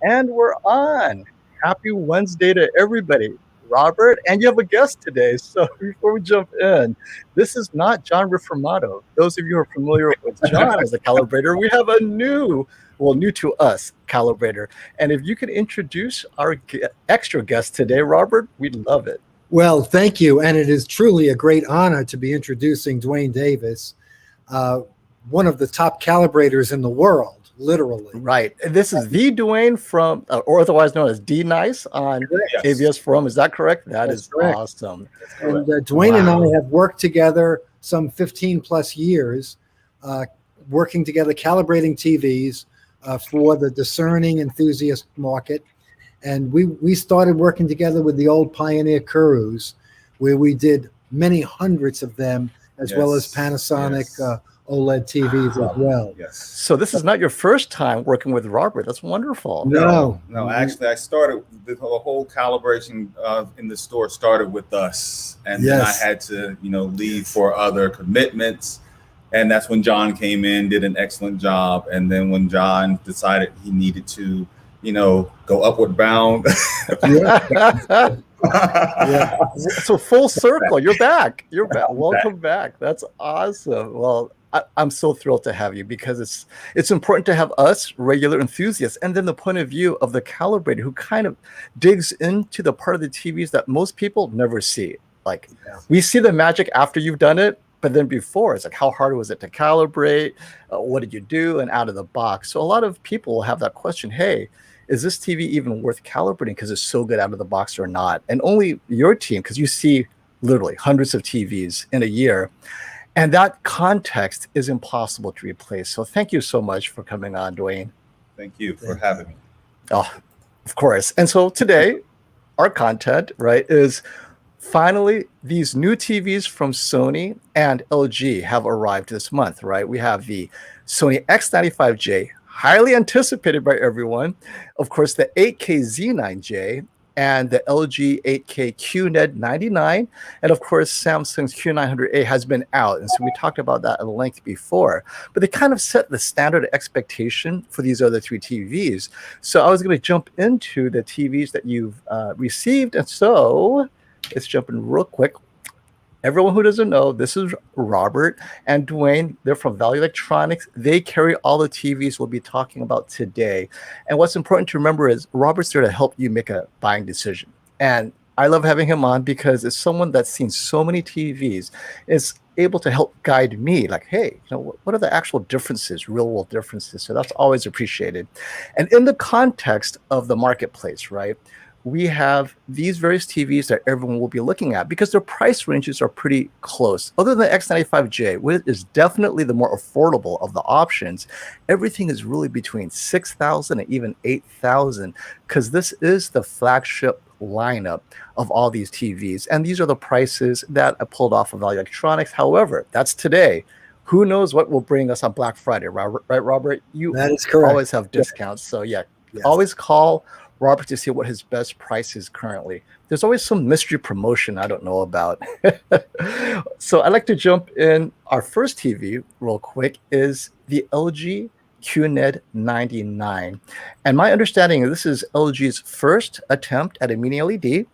And we're on. Happy Wednesday to everybody. Robert, and you have a guest today. So before we jump in, this is not John Riformato. Those of you who are familiar with John as a calibrator, we have a new to us calibrator. And if you could introduce our extra guest today, Robert, we'd love it. Well, thank you. And it is truly a great honor to be introducing Dwayne Davis, one of the top calibrators in the world. Literally. Right. This is the Dwayne from, or otherwise known as D-Nice on AVSForum. Is that correct? That's is correct. Awesome. And Dwayne and I have worked together some 15 plus years, working together, calibrating TVs for the discerning enthusiast market. And we started working together with the old Pioneer Kurus, where we did many hundreds of them, as well as Panasonic OLED TVs as well. Yes. So this is not your first time working with Robert. That's wonderful. No. Actually, I started the whole calibration in the store started with us, and then I had to, leave for other commitments, and that's when John came in, did an excellent job, and then when John decided he needed to, go upward bound. So full circle. You're back. You're back. Welcome back. That's awesome. Well, I'm so thrilled to have you because it's important to have us regular enthusiasts and then the point of view of the calibrator who kind of digs into the part of the TVs that most people never see. Like we see the magic after you've done it, but then before it's like, how hard was it to calibrate? What did you do? And out of the box. So a lot of people have that question. Hey, is this TV even worth calibrating because it's so good out of the box or not? And only your team, because you see literally hundreds of TVs in a year. And that context is impossible to replace. So thank you so much for coming on, Dwayne. Thank you for having me. Oh, of course. And so today, our content, right, is finally these new TVs from Sony and LG have arrived this month, right? We have the Sony X95J, highly anticipated by everyone. Of course, the 8K Z9J, and the LG 8K QNED99, and of course Samsung's Q900A has been out, and so we talked about that at length before. But they kind of set the standard expectation for these other three TVs. So I was going to jump into the TVs that you've received, and so let's jump in real quick. Everyone who doesn't know, this is Robert and Dwayne. They're from Value Electronics. They carry all the TVs we'll be talking about today. And what's important to remember is Robert's there to help you make a buying decision. And I love having him on because it's someone that's seen so many TVs, is able to help guide me like, hey, what are the actual differences, real world differences? So that's always appreciated. And in the context of the marketplace, right? We have these various TVs that everyone will be looking at because their price ranges are pretty close. Other than the X95J, which is definitely the more affordable of the options, everything is really between $6,000 and even $8,000 because this is the flagship lineup of all these TVs. And these are the prices that I pulled off of Value Electronics. However, that's today. Who knows what will bring us on Black Friday, right, Robert? You that is correct. Always have discounts. So always call Robert to see what his best price is currently. There's always some mystery promotion I don't know about. So I'd like to jump in. Our first TV real quick is the LG QNED99. And my understanding is this is LG's first attempt at a mini LED.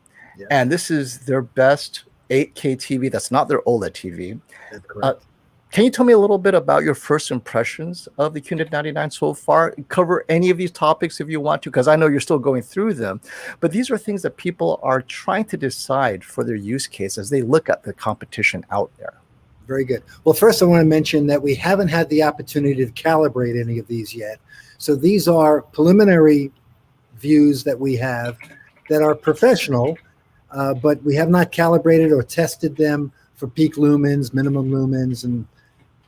And this is their best 8K TV. That's not their OLED TV. That's correct. Can you tell me a little bit about your first impressions of the QNED99 so far? Cover any of these topics if you want to, because I know you're still going through them. But these are things that people are trying to decide for their use case as they look at the competition out there. Very good. Well, first I want to mention that we haven't had the opportunity to calibrate any of these yet. So these are preliminary views that we have that are professional, but we have not calibrated or tested them for peak lumens, minimum lumens, and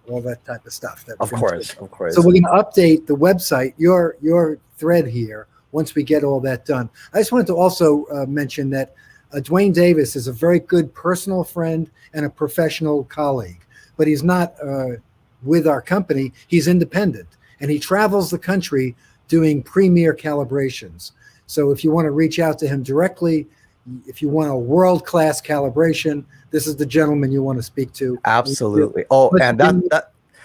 all that type of stuff. Of course. So we're going to update the website, your thread here, once we get all that done. I just wanted to also mention that Dwayne Davis is a very good personal friend and a professional colleague, but he's not with our company. He's independent, and he travels the country doing premier calibrations. So if you want to reach out to him directly, if you want a world-class calibration, this is the gentleman you want to speak to. Absolutely. Oh, and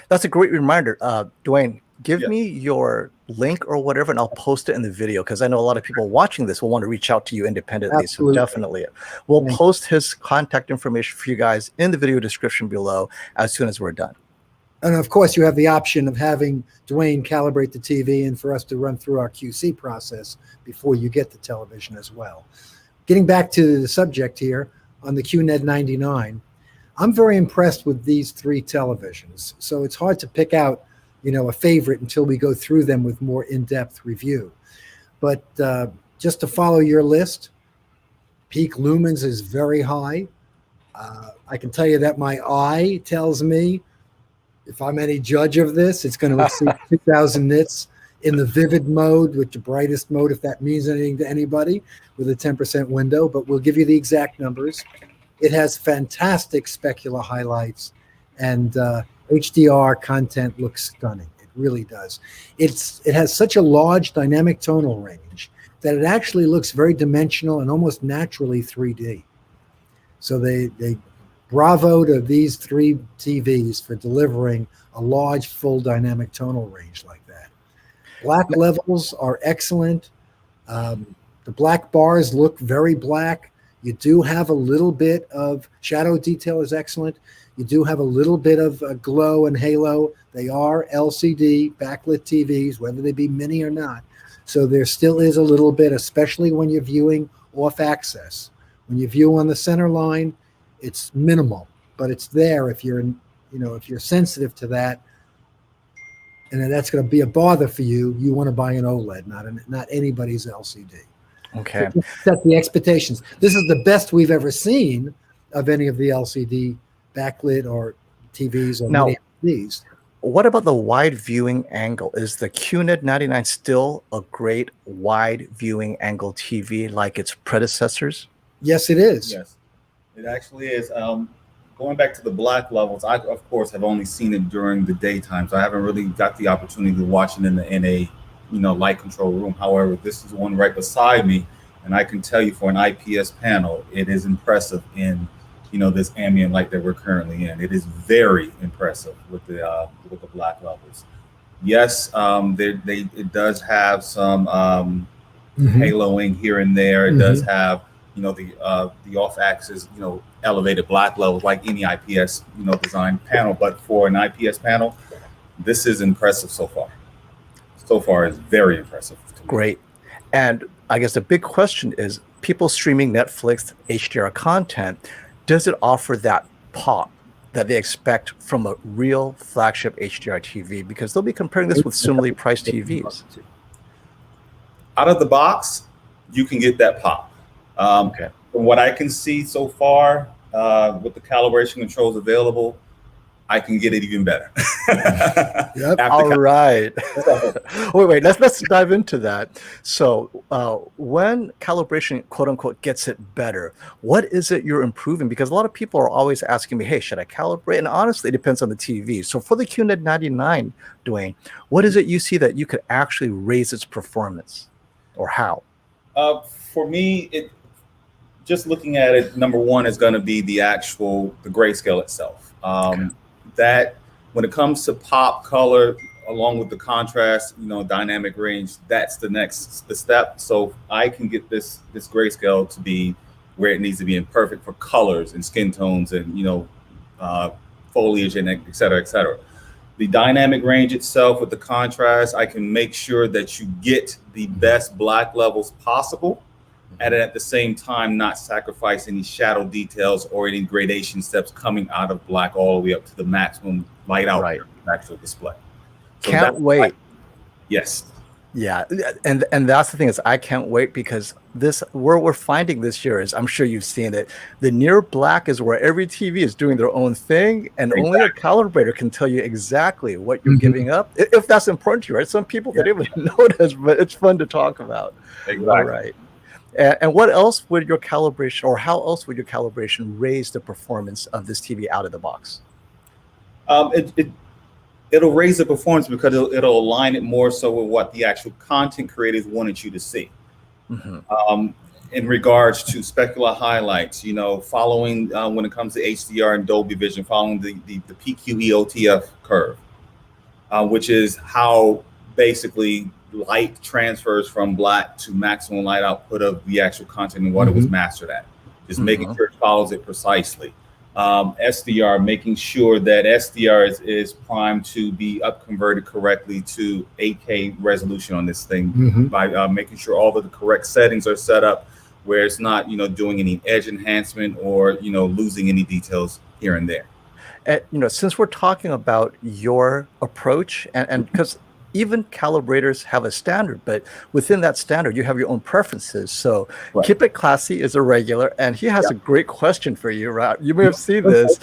that's a great reminder. Dwayne, give me your link or whatever, and I'll post it in the video because I know a lot of people watching this will want to reach out to you independently. Absolutely. So definitely, we'll post his contact information for you guys in the video description below as soon as we're done. And of course, you have the option of having Dwayne calibrate the TV and for us to run through our QC process before you get the television as well. Getting back to the subject here on the QNED99, I'm very impressed with these 3 televisions. So it's hard to pick out, you know, a favorite until we go through them with more in-depth review. But just to follow your list, peak lumens is very high. I can tell you that my eye tells me, if I'm any judge of this, it's going to exceed 2,000 nits in the vivid mode, with the brightest mode, if that means anything to anybody, with a 10% window. But we'll give you the exact numbers. It has fantastic specular highlights, and HDR content looks stunning. It really does. It has such a large dynamic tonal range that it actually looks very dimensional and almost naturally 3D. So they bravo to these 3 TVs for delivering a large, full dynamic tonal range like that. Black levels are excellent. The black bars look very black. You do have a little bit of shadow detail is excellent. You do have a little bit of glow and halo. They are LCD backlit TVs, whether they be mini or not. So there still is a little bit, especially when you're viewing off axis. When you view on the center line, it's minimal, but it's there if you're, if you're sensitive to that, and that's going to be a bother for you. You want to buy an OLED, not anybody's LCD. Okay. So set the expectations. This is the best we've ever seen of any of the LCD backlit or TVs or mini LCDs. What about the wide viewing angle? Is the QNED99 still a great wide viewing angle TV like its predecessors? Yes, it is. Yes, it actually is. Going back to the black levels, I of course have only seen it during the daytime, so I haven't really got the opportunity to watch it in a light control room. However, this is one right beside me, and I can tell you for an IPS panel, it is impressive in this ambient light that we're currently in. It is very impressive with the black levels. Yes, it does have some haloing here and there. It does have the off-axis elevated black levels like any IPS design panel. But for an IPS panel, this is impressive so far. So far, it's very impressive. Great. And I guess the big question is, people streaming Netflix HDR content, does it offer that pop that they expect from a real flagship HDR TV? Because they'll be comparing this with similarly priced TVs. Out of the box, you can get that pop. Okay. From what I can see so far, with the calibration controls available, I can get it even better. Yep. All right. wait, let's dive into that. So when calibration, quote unquote, gets it better, what is it you're improving? Because a lot of people are always asking me, hey, should I calibrate? And honestly, it depends on the TV. So for the QNED99, Dwayne, what is it you see that you could actually raise its performance, or how? For me, just looking at it, number one is going to be the grayscale itself. That when it comes to pop, color, along with the contrast, dynamic range, that's the step. So I can get this grayscale to be where it needs to be, and perfect for colors and skin tones and foliage and et cetera, et cetera. The dynamic range itself with the contrast, I can make sure that you get the best black levels possible, and at the same time not sacrifice any shadow details or any gradation steps coming out of black all the way up to the maximum light out actual display. So can't wait. Yes. Yeah, and that's the thing, is I can't wait, because where we're finding this year is, I'm sure you've seen it, the near black is where every TV is doing their own thing, and only a calibrator can tell you exactly what you're giving up, if that's important to you, right? Some people they don't even notice, but it's fun to talk about. Exactly. All right. And what else would your calibration, or how else would your calibration raise the performance of this TV out of the box? It'll raise the performance because it'll align it more so with what the actual content creators wanted you to see. In regards to specular highlights, following when it comes to HDR and Dolby Vision, following the PQE OTF curve, which is how basically light transfers from black to maximum light output of the actual content and what it was mastered at. Just making sure it follows it precisely. SDR, making sure that SDR is primed to be up converted correctly to 8K resolution on this thing by making sure all of the correct settings are set up where it's not, doing any edge enhancement or, losing any details here and there. Since we're talking about your approach, and because even calibrators have a standard, but within that standard, you have your own preferences. So Keep It Classy is a regular, and he has a great question for you, right? You may have seen this.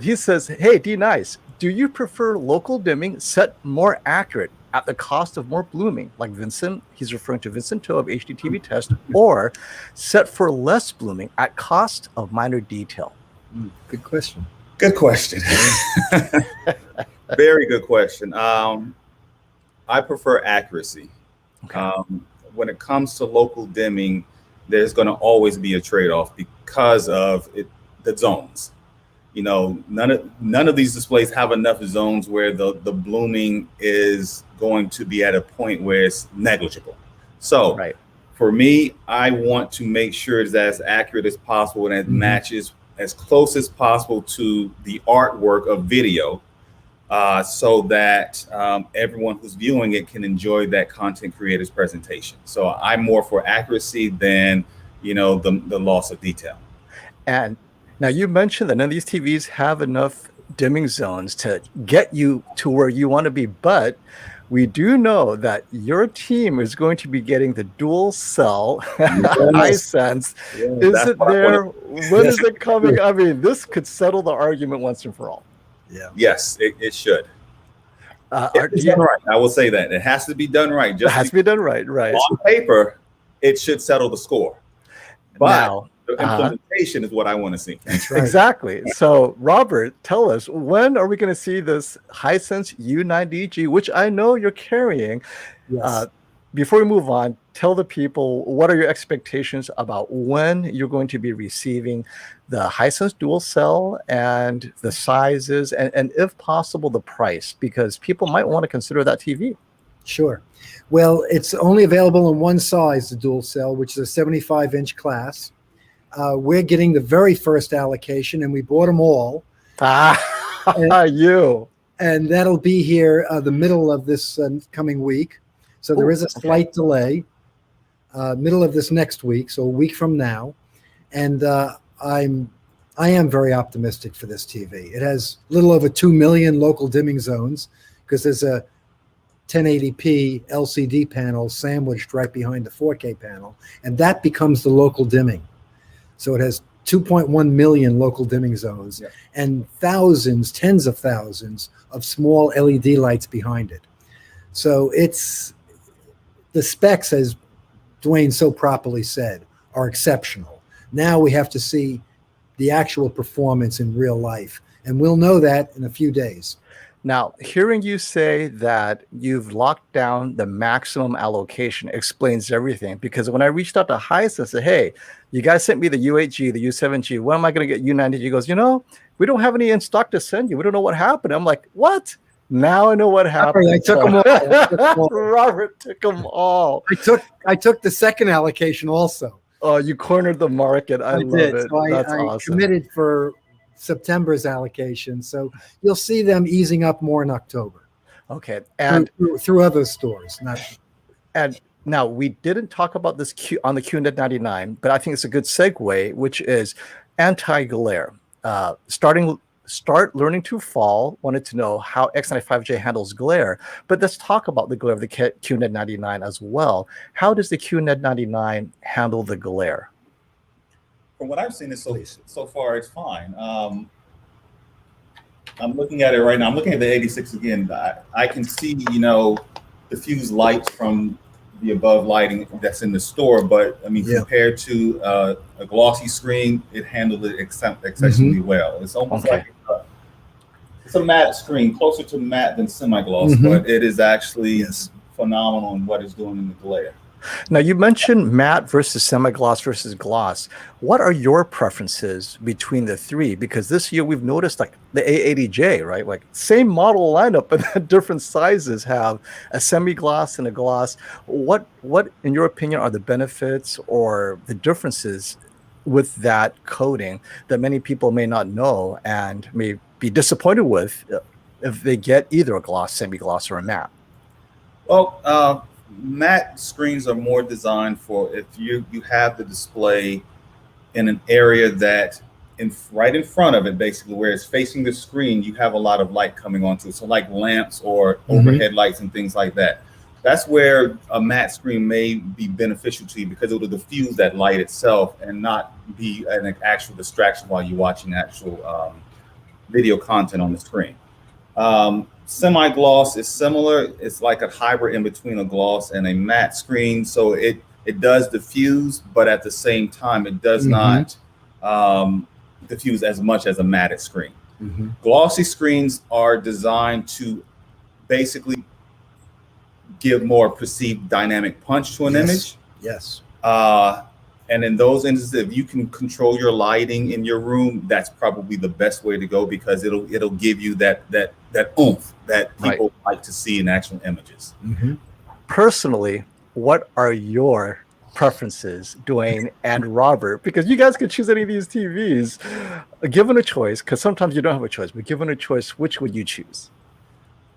He says, hey, D-Nice, do you prefer local dimming set more accurate at the cost of more blooming, like Vincent, he's referring to Vincent To of HDTV Test, or set for less blooming at cost of minor detail? Good question. Good question. Very good question. I prefer accuracy. Okay. When it comes to local dimming, there's going to always be a trade-off because of the zones. None of these displays have enough zones where the blooming is going to be at a point where it's negligible. So for me, I want to make sure it's as accurate as possible and it matches as close as possible to the artwork of video. So that everyone who's viewing it can enjoy that content creator's presentation. So I'm more for accuracy than, the loss of detail. And now you mentioned that none of these TVs have enough dimming zones to get you to where you want to be, but we do know that your team is going to be getting the dual cell Hisense. Is it there? When is it coming? I mean, this could settle the argument once and for all. Yeah. Yes, it should. It's done right. I will say that it has to be done right. It has to be done right. Right. On paper, it should settle the score. But now, the implementation is what I want to see. That's right. Exactly. So, Robert, tell us, when are we going to see this Hisense U9DG, which I know you're carrying? Yes. Before we move on, tell the people, what are your expectations about when you're going to be receiving the Hisense dual cell and the sizes and if possible, the price, because people might want to consider that TV. Sure. Well, it's only available in one size, the dual cell, which is a 75-inch class. We're getting the very first allocation, and we bought them all. And that'll be here the middle of this coming week. So there is a slight delay, middle of this next week, so a week from now. And I am very optimistic for this TV. It has a little over 2 million local dimming zones because there's a 1080p LCD panel sandwiched right behind the 4K panel, and that becomes the local dimming. So it has 2.1 million local dimming zones and thousands, tens of thousands of small LED lights behind it. So the specs, as Dwayne so properly said, are exceptional. Now we have to see the actual performance in real life, and we'll know that in a few days. Now, hearing you say that you've locked down the maximum allocation explains everything, because when I reached out to Hisense and said, hey, you guys sent me the U8G, the U7G, when am I going to get U9DG? He goes, we don't have any in stock to send you. We don't know what happened. I'm like, what? Now I know what happened. I took them all. Robert took them all. I took the second allocation also. Oh, you cornered the market. I love it. So That's I awesome. committed for September's allocation. So you'll see them easing up more in October. Okay. And through other stores. And now we didn't talk about this on the QNED99, but I think it's a good segue, which is anti-glare. Start learning to fall. Wanted to know how X95J handles glare, but let's talk about the glare of the QNED99 as well. How does the QNED99 handle the glare? From what I've seen, so far, it's fine. I'm looking at it right now. I'm looking at the 86 again. I can see, diffuse lights from the above lighting that's in the store, but I mean, compared to a glossy screen, it handled it exceptionally well. It's almost like it's a matte screen, closer to matte than semi-gloss, but it is actually phenomenal in what it's doing in the glare. Now, you mentioned matte versus semi-gloss versus gloss. What are your preferences between the three? Because this year we've noticed like the A80J, right? Like same model lineup, but different sizes have a semi-gloss and a gloss. What, in your opinion, are the benefits or the differences with that coating that many people may not know and may be disappointed with if they get either a gloss, semi-gloss, or a matte? Well, matte screens are more designed for if you have the display in an area that right in front of it, basically where it's facing the screen, you have a lot of light coming onto it. So like lamps or overhead lights and things like that. That's where a matte screen may be beneficial to you because it will diffuse that light itself and not be an actual distraction while you're watching actual video content on the screen. Semi-gloss is similar. It's like a hybrid in between a gloss and a matte screen. So it does diffuse, but at the same time, it does not diffuse as much as a matted screen. Glossy screens are designed to basically give more perceived dynamic punch to an image. Yes. And in those instances, if you can control your lighting in your room, that's probably the best way to go because it'll give you that oomph that people like to see in actual images. Personally, what are your preferences, Dwayne and Robert? Because you guys could choose any of these TVs. Given a choice, because sometimes you don't have a choice, but given a choice, which would you choose?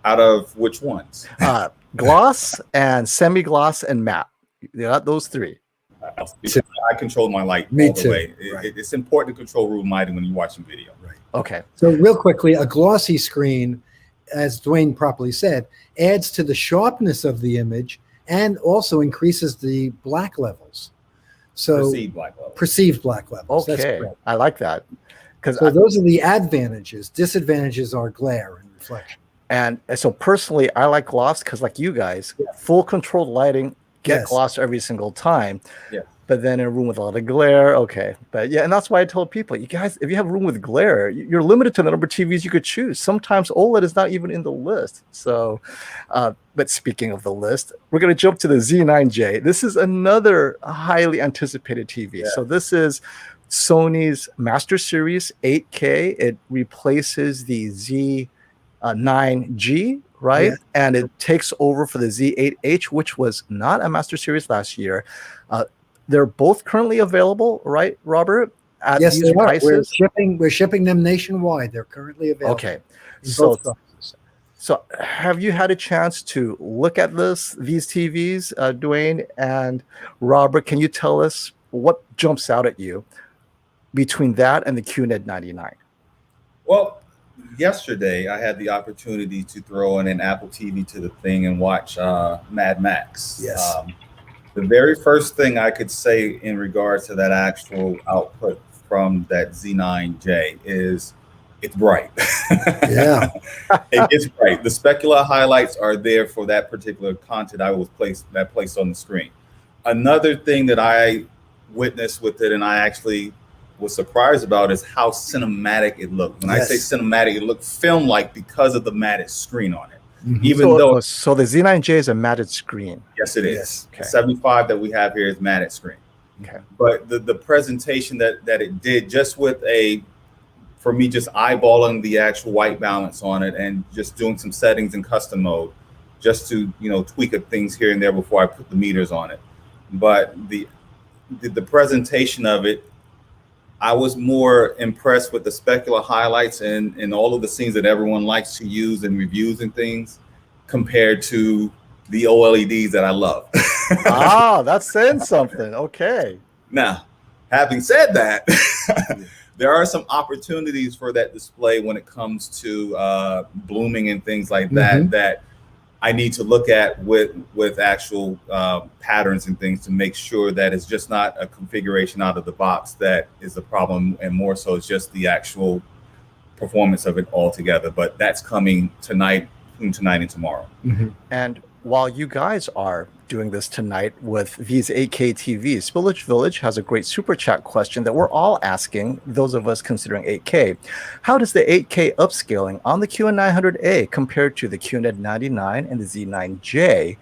Out of which ones? Gloss and semi-gloss and matte. You got those three. I control my light all the way. It's important to control room lighting when you're watching video. Okay. So real quickly, a glossy screen, as Dwayne properly said, adds to the sharpness of the image and also increases the black levels. So perceived black levels. Okay, I like that. So those are the advantages. Disadvantages are glare and reflection. And so personally, I like gloss because like you guys, full controlled lighting, get gloss every single time. But then in a room with a lot of glare, okay. But yeah, and that's why I told people, you guys, if you have a room with glare, you're limited to the number of TVs you could choose. Sometimes OLED is not even in the list. So, but speaking of the list, we're going to jump to the Z9J. This is another highly anticipated TV. So this is Sony's Master Series 8K. It replaces the Z9G, right? And it takes over for the Z8H, which was not a Master Series last year. They're both currently available, right, Robert? At these prices? We're shipping them nationwide. They're currently available. Okay. So have you had a chance to look at these TVs, Dwayne and Robert? Can you tell us what jumps out at you between that and the QNED99? Well, yesterday I had the opportunity to throw in an Apple TV to the thing and watch Mad Max. The very first thing I could say in regards to that actual output from that Z9J is it's bright. It is bright. The specular highlights are there for that particular content I was placed on the screen. Another thing that I witnessed with it and I actually was surprised about is how cinematic it looked. When I say cinematic, it looked film-like because of the matted screen on it. So the Z9J is a matted screen. Yes, it is. The 75 that we have here is matted screen. But the presentation that it did just with for me, just eyeballing the actual white balance on it and just doing some settings in custom mode just to, tweak things here and there before I put the meters on it. But the presentation of it, I was more impressed with the specular highlights and all of the scenes that everyone likes to use in reviews and things compared to the OLEDs that I love. That's saying something. Okay. Now, having said that, there are some opportunities for that display when it comes to blooming and things like that, that I need to look at with actual patterns and things to make sure that it's just not a configuration out of the box that is the problem, and more so it's just the actual performance of it altogether. But that's coming tonight and tomorrow. And while you guys are doing this tonight with these 8K TVs, Spillage Village has a great super chat question that we're all asking, those of us considering 8K. How does the 8K upscaling on the QN900A compare to the QNED99 and the Z9J?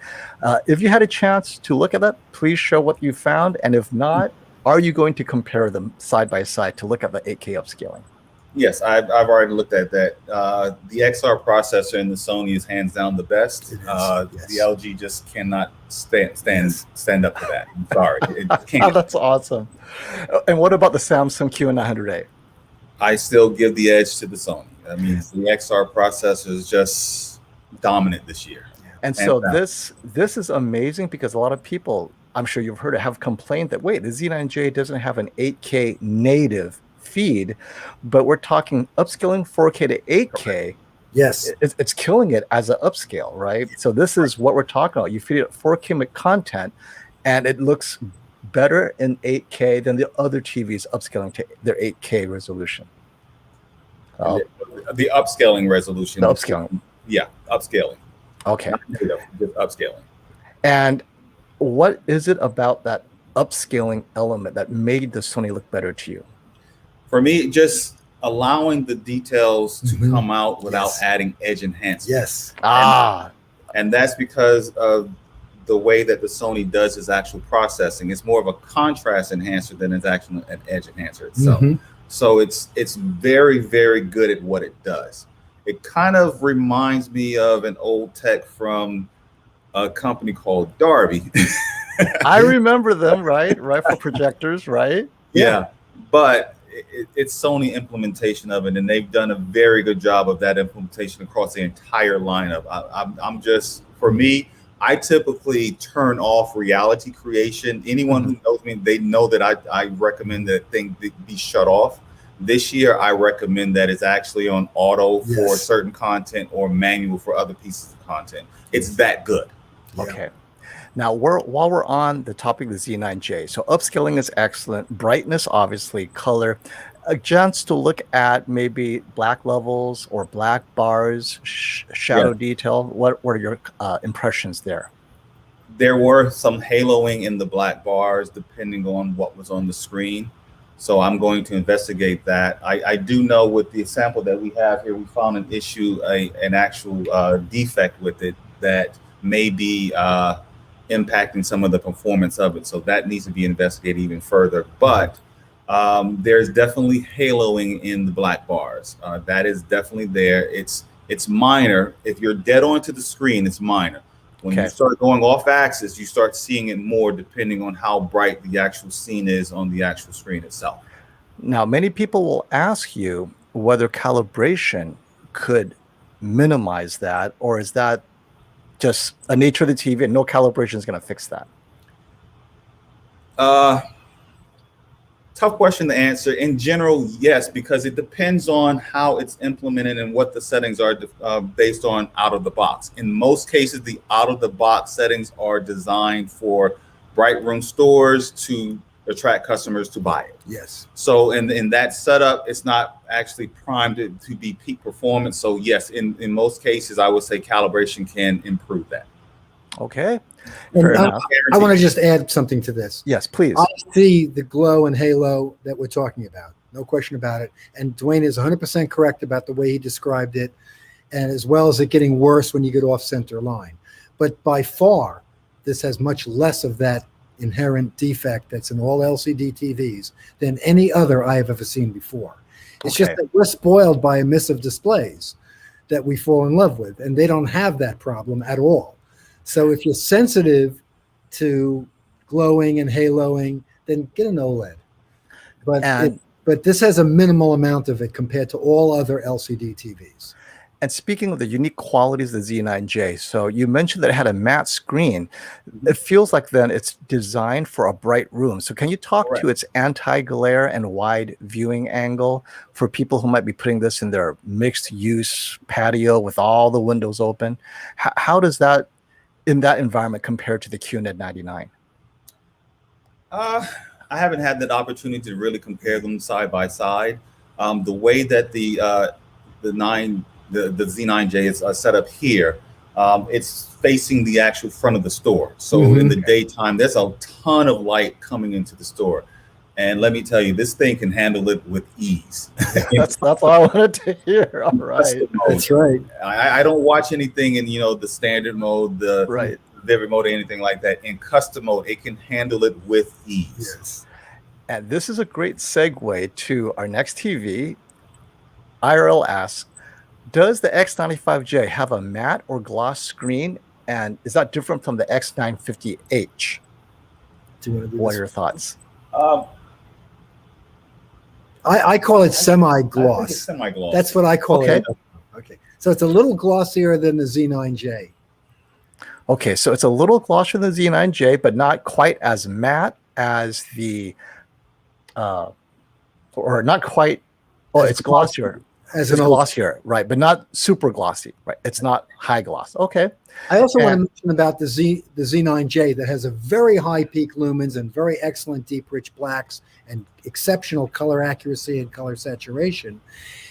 If you had a chance to look at that, please show what you found. And if not, are you going to compare them side by side to look at the 8K upscaling? Yes, I've already looked at that. The XR processor in the Sony is hands down the best. Yes. The LG just cannot stand up to that. I'm sorry, it can't. Oh, that's awesome. And what about the Samsung QN900A? I still give the edge to the Sony. I mean, the XR processor is just dominant this year. And so this is amazing because a lot of people, I'm sure you've heard it, have complained that, wait, the Z9J doesn't have an 8K native feed, but we're talking upscaling 4K to 8K. Yes, it's killing it as an upscale, right? So this is what we're talking about. You feed it 4K with content, and it looks better in 8K than the other TVs upscaling to their 8K resolution. The upscaling resolution. The upscaling. Yeah, upscaling. Okay. Just upscaling. And what is it about that upscaling element that made the Sony look better to you? For me, just allowing the details to come out without adding edge enhancement. Yes. And that's because of the way that the Sony does its actual processing. It's more of a contrast enhancer than it's actually an edge enhancer itself. So it's very, very good at what it does. It kind of reminds me of an old tech from a company called Darby. I remember them, right? For projectors, right? Yeah. But it's Sony implementation of it, and they've done a very good job of that implementation across the entire lineup. I'm just, for me, I typically turn off reality creation. Anyone who knows me, they know that I recommend that thing be shut off. This year, I recommend that it's actually on auto for certain content or manual for other pieces of content. It's that good. Okay. Now, while we're on the topic of the Z9J, so upscaling is excellent. Brightness, obviously, color. A chance to look at maybe black levels or black bars, shadow detail. What were your impressions there? There were some haloing in the black bars, depending on what was on the screen. So I'm going to investigate that. I do know with the sample that we have here, we found an issue, an actual defect with it that may be impacting some of the performance of it. So that needs to be investigated even further. But there's definitely haloing in the black bars. That is definitely there. It's minor. If you're dead onto the screen, it's minor. When you start going off axis, you start seeing it more depending on how bright the actual scene is on the actual screen itself. Now, many people will ask you whether calibration could minimize that, or is that just a nature of the TV and no calibration is going to fix that? Tough question to answer. In general, yes, because it depends on how it's implemented and what the settings are based on out of the box. In most cases, the out of the box settings are designed for bright room stores to attract customers to buy it. Yes. So in that setup, it's not actually primed to be peak performance. So yes, in most cases, I would say calibration can improve that. Okay. I want to just add something to this. Yes, please. I see the glow and halo that we're talking about. No question about it. And Dwayne is 100% correct about the way he described it, and as well as it getting worse when you get off center line. But by far, this has much less of that inherent defect that's in all LCD TVs than any other I have ever seen before. It's just that we're spoiled by a miss of displays that we fall in love with, and they don't have that problem at all. So if you're sensitive to glowing and haloing, then get an OLED. But this has a minimal amount of it compared to all other LCD TVs. And speaking of the unique qualities of the Z9J, so you mentioned that it had a matte screen. It feels like then it's designed for a bright room. So can you talk to its anti-glare and wide viewing angle for people who might be putting this in their mixed use patio with all the windows open? How does that, in that environment, compare to the QNED99? I haven't had that opportunity to really compare them side by side. The way that the Z9J is set up here, it's facing the actual front of the store. So in the daytime, there's a ton of light coming into the store. And let me tell you, this thing can handle it with ease. That's all I wanted to hear. All right. That's right. I don't watch anything in, the standard mode, the vivid mode, or anything like that. In custom mode, it can handle it with ease. Yes. And this is a great segue to our next TV. IRL asks, does the X95J have a matte or gloss screen? And is that different from the X950H? What are your thoughts? I call it semi-gloss. Semi-gloss. That's what I call it. Okay. So it's a little glossier than the Z9J. Okay, so it's a little glossier than the Z9J, but not quite as matte as the, or not quite. Oh, it's glossier. It's glossier, right? But not super glossy, right? It's not high gloss. Okay. I also want to mention about the Z9J that has a very high peak lumens and very excellent deep rich blacks and exceptional color accuracy and color saturation,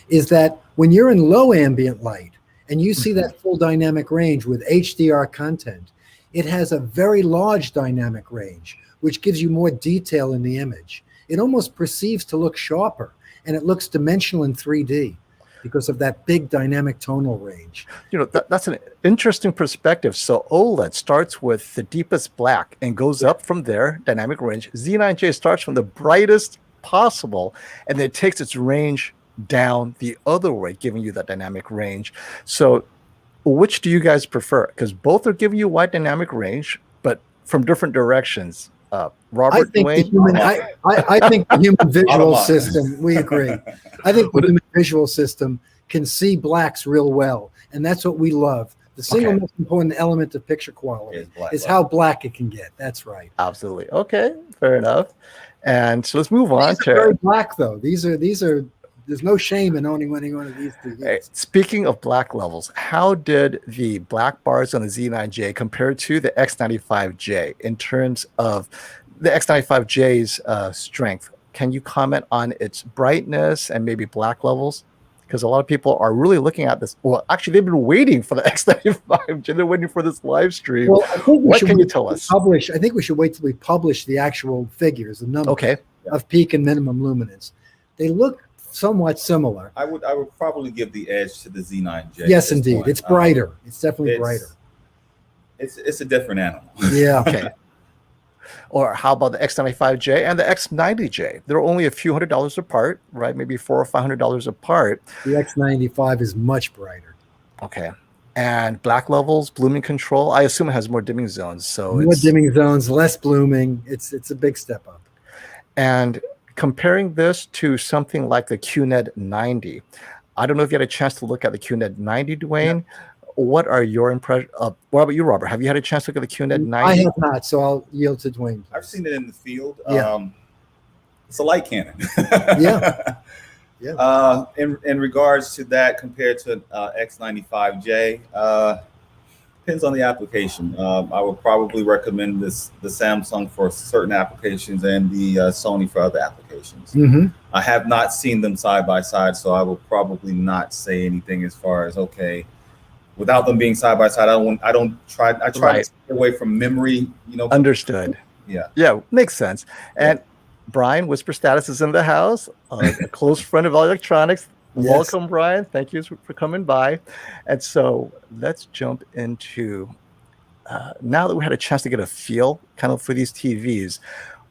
is that when you're in low ambient light and you see that full dynamic range with HDR content, it has a very large dynamic range, which gives you more detail in the image. It almost perceives to look sharper, and it looks dimensional in 3D. Because of that big dynamic tonal range. That's an interesting perspective. So OLED starts with the deepest black and goes up from there, dynamic range. Z9J starts from the brightest possible, and then it takes its range down the other way, giving you that dynamic range. So which do you guys prefer? Because both are giving you wide dynamic range, but from different directions. Robert, I think the human visual system, we agree. I think the human visual system can see blacks real well, and that's what we love. The single most important element of picture quality is how black it can get. That's right. Absolutely. Okay, fair enough. And so let's move on to very black though. These are there's no shame in owning any one of these TVs. Hey, speaking of black levels, how did the black bars on the Z9J compare to the X95J in terms of the X95J's strength? Can you comment on its brightness and maybe black levels? Because a lot of people are really looking at this. Well, actually, they've been waiting for the X95J. They're waiting for this live stream. Well, I think what can you tell us? I think we should wait till we publish the actual figures, the numbers of peak and minimum luminance. They look somewhat similar. I would probably give the edge to the Z9J. Yes, indeed. It's brighter. It's definitely brighter. It's a different animal. Yeah. Okay. Or how about the X95J and the X90J? They're only a few $100s apart, right? Maybe $400 or $500 apart. The X95 is much brighter. Okay. And black levels, blooming control, I assume it has more dimming zones. So more dimming zones, less blooming. It's a big step up. And comparing this to something like the QNED90, I don't know if you had a chance to look at the QNED90, Dwayne. Yeah. What are your impressions? What about you, Robert? Have you had a chance to look at the QNED90? I have not, so I'll yield to Dwayne. I've seen it in the field. Yeah. It's a light cannon. Yeah. Yeah. In regards to that, compared to X95J, depends on the application. I would probably recommend the Samsung for certain applications and the Sony for other applications. Mm-hmm. I have not seen them side by side, so I will probably not say anything as far as without them being side by side. I try to stay away from memory. Understood. Yeah, makes sense. And Brian, Whisper Status is in the house, a close friend of all electronics. Yes. Welcome, Brian. Thank you for coming by. And so let's jump into, now that we had a chance to get a feel kind of for these TVs,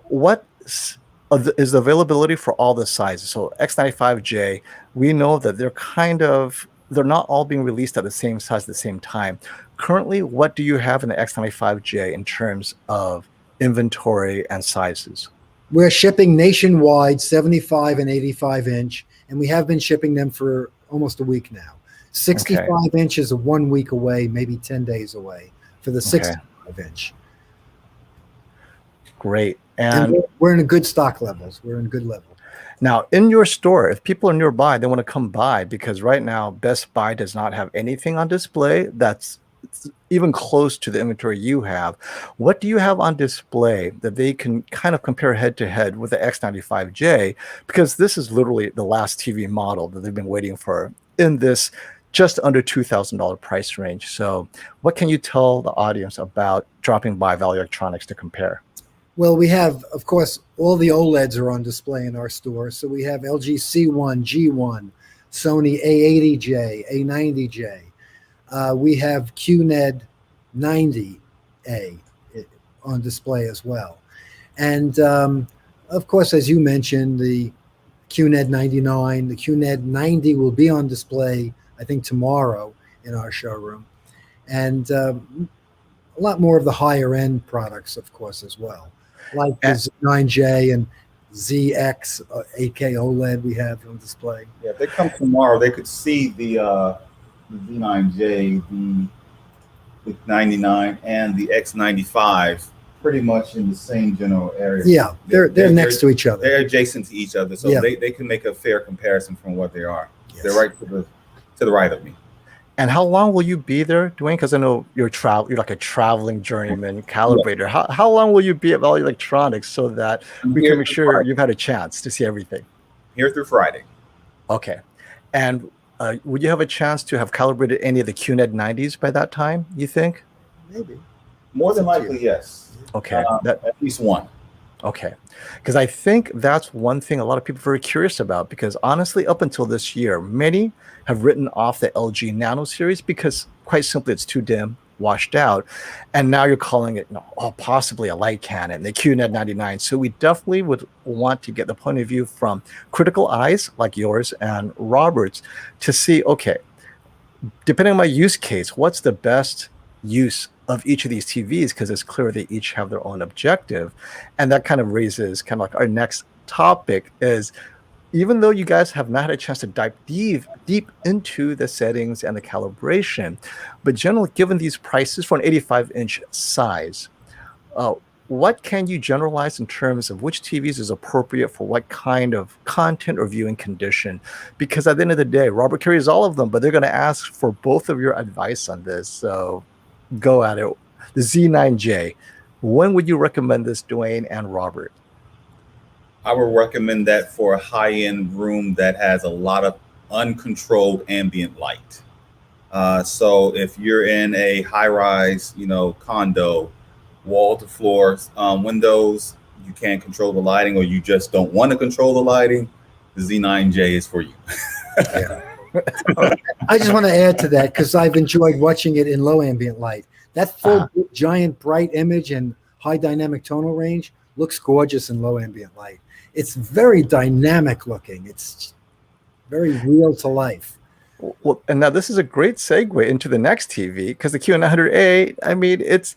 what is the availability for all the sizes? So X95J, we know that they're not all being released at the same size at the same time. Currently, what do you have in the X95J in terms of inventory and sizes? We're shipping nationwide 75 and 85 inch, and we have been shipping them for almost a week now. 65 inch is 1 week away, maybe 10 days away for the 65 inch. Great. And we're in a good stock levels. We're in good level. Now, in your store, if people are nearby, they want to come by, because right now Best Buy does not have anything on display that's even close to the inventory you have. What do you have on display that they can kind of compare head to head with the X95J? Because this is literally the last TV model that they've been waiting for in this just under $2,000 price range. So what can you tell the audience about dropping by Value Electronics to compare? Well, we have, of course, all the OLEDs are on display in our store. So we have LG C1, G1, Sony A80J, A90J. We have QNED99A on display as well. And of course, as you mentioned, the QNED99, the QNED90 will be on display, I think, tomorrow in our showroom. And a lot more of the higher end products, of course, as well, like the Z9J and ZX 8K OLED we have on display. Yeah, if they come tomorrow, they could see the Z9J, the 99, and the X95 pretty much in the same general area. Yeah, they're next to each other. They're adjacent to each other, so yeah. they can make a fair comparison from what they are. Yes. They're right to the right of me. And how long will you be there, Dwayne? Because I know you're like a traveling journeyman calibrator. Yeah. How long will you be at Value Electronics so that we can make sure you've had a chance to see everything? Here through Friday. Okay. And would you have a chance to have calibrated any of the QNED90s by that time, you think? Maybe. More than likely, yes. Okay. At least one. Okay. Because I think that's one thing a lot of people are very curious about, because honestly, up until this year, many have written off the LG Nano series because quite simply it's too dim, washed out. And now you're calling it possibly a light cannon, the QNED99. So we definitely would want to get the point of view from critical eyes like yours and Robert's to see, okay, depending on my use case, what's the best use of each of these TVs, because it's clear they each have their own objective. And that kind of raises kind of like our next topic is, even though you guys have not had a chance to dive deep into the settings and the calibration, but generally given these prices for an 85-inch size, what can you generalize in terms of which TVs is appropriate for what kind of content or viewing condition? Because at the end of the day, Robert carries all of them, but they're going to ask for both of your advice on this. So go at it. The Z9J, when would you recommend this, Dwayne and Robert? I would recommend that for a high-end room that has a lot of uncontrolled ambient light. So if you're in a high-rise, condo, wall-to-floor windows, you can't control the lighting, or you just don't want to control the lighting, the Z9J is for you. Yeah. I just want to add to that, because I've enjoyed watching it in low ambient light. That full giant bright image and high dynamic tonal range looks gorgeous in low ambient light. It's very dynamic looking. It's very real to life. Well, and now this is a great segue into the next TV, because the QN900A, I mean, it's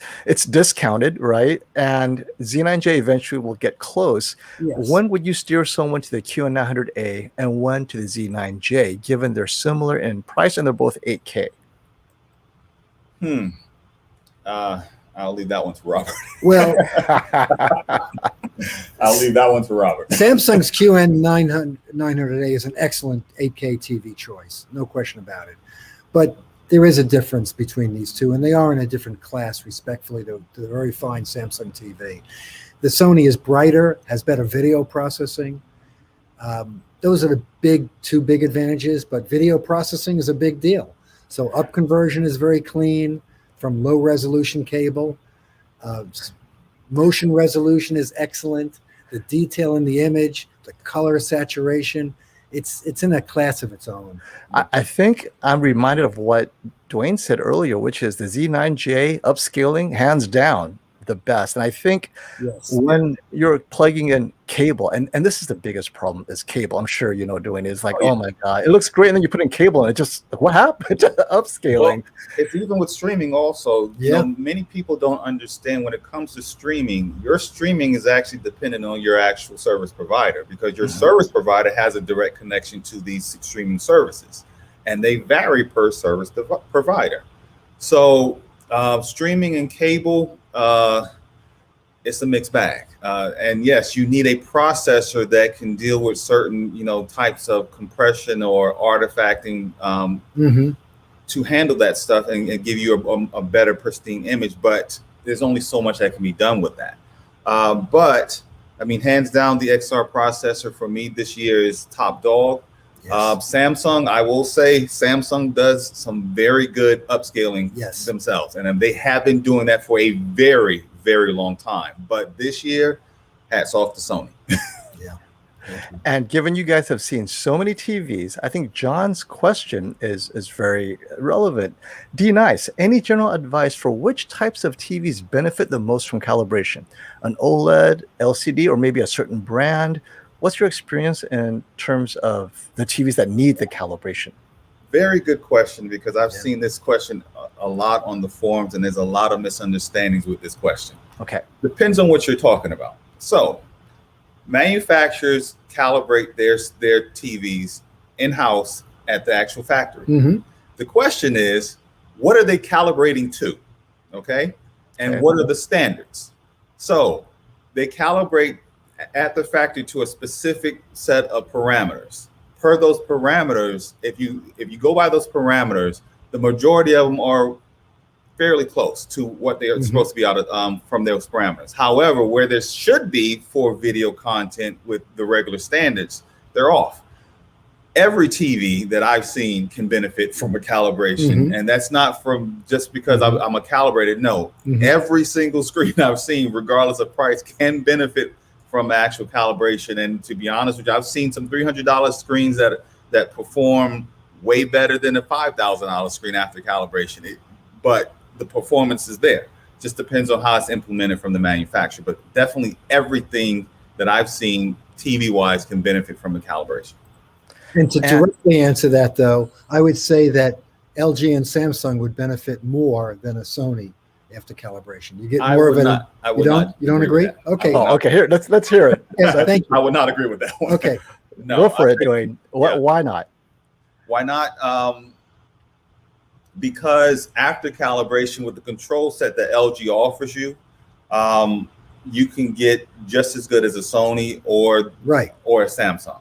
discounted, right? And Z9J eventually will get close. Yes. When would you steer someone to the QN900A and when to the Z9J, given they're similar in price and they're both 8K? I'll leave that one to Robert. Well, I'll leave that one to Robert. Samsung's QN900A is an excellent 8K TV choice, no question about it. But there is a difference between these two, and they are in a different class, respectfully, to the very fine Samsung TV. The Sony is brighter, has better video processing. Those are the two big advantages, but video processing is a big deal. So up conversion is very clean from low resolution cable. Motion resolution is excellent. The detail in the image, the color saturation, it's in a class of its own. I think I'm reminded of what Dwayne said earlier, which is the Z9J upscaling, hands down, the best. And I think when you're plugging in cable, and this is the biggest problem is cable. I'm sure Dwayne is like, oh my God, it looks great. And then you put in cable and it just, what happened to the upscaling? Well, it's even with streaming also. Many people don't understand when it comes to streaming, your streaming is actually dependent on your actual service provider, because your service provider has a direct connection to these streaming services, and they vary per service provider. So streaming and cable, it's a mixed bag. And yes, you need a processor that can deal with certain, types of compression or artifacting to handle that stuff and give you a better pristine image. But there's only so much that can be done with that. But I mean, hands down, the XR processor for me this year is top dog. Yes. Samsung, I will say, Samsung does some very good upscaling themselves, and they have been doing that for a very, very long time. But this year, hats off to Sony. And given you guys have seen so many TVs, I think John's question is very relevant. D-Nice, any general advice for which types of TVs benefit the most from calibration? An OLED, LCD, or maybe a certain brand? What's your experience in terms of the TVs that need the calibration? Very good question, because I've seen this question a lot on the forums, and there's a lot of misunderstandings with this question. Okay. Depends on what you're talking about. So manufacturers calibrate their TVs in-house at the actual factory. The question is, what are they calibrating to? Okay. And what are the standards? So they calibrate at the factory to a specific set of parameters. Per those parameters, if you go by those parameters, the majority of them are fairly close to what they are supposed to be out of from those parameters. However, where there should be for video content with the regular standards, they're off. Every TV that I've seen can benefit from a calibration, and that's not from just because I'm a calibrated. No, every single screen I've seen, regardless of price, can benefit from actual calibration. And to be honest with you, I've seen some $300 screens that perform way better than a $5,000 screen after calibration. But the performance is there. Just depends on how it's implemented from the manufacturer. But definitely everything that I've seen TV-wise can benefit from the calibration. And to directly answer that, though, I would say that LG and Samsung would benefit more than a Sony after calibration. You get more of an. You don't agree? Okay. Oh, okay. Here, let's hear it. Thank you. I would not agree with that one. Okay. No, go for it, Dwayne. Why not? Why not? Because after calibration with the control set that LG offers you, you can get just as good as a Sony or a Samsung.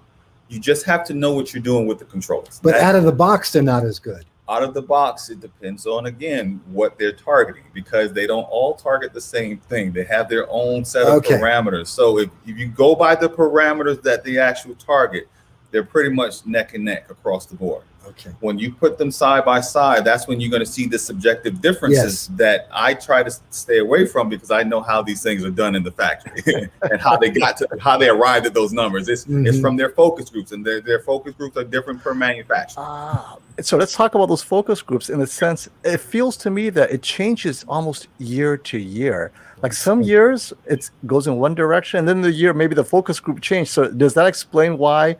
You just have to know what you're doing with the controls. But out of the box, they're not as good. Out of the box, it depends on, again, what they're targeting, because they don't all target the same thing. They have their own set of parameters. So if you go by the parameters that they actually target, they're pretty much neck and neck across the board. Okay. When you put them side by side, that's when you're going to see the subjective differences that I try to stay away from, because I know how these things are done in the factory and how they arrived at those numbers. It's from their focus groups, and their focus groups are different per manufacturer. So let's talk about those focus groups. In a sense, it feels to me that it changes almost year to year. Like some years it goes in one direction, and then the year maybe the focus group changed. So does that explain why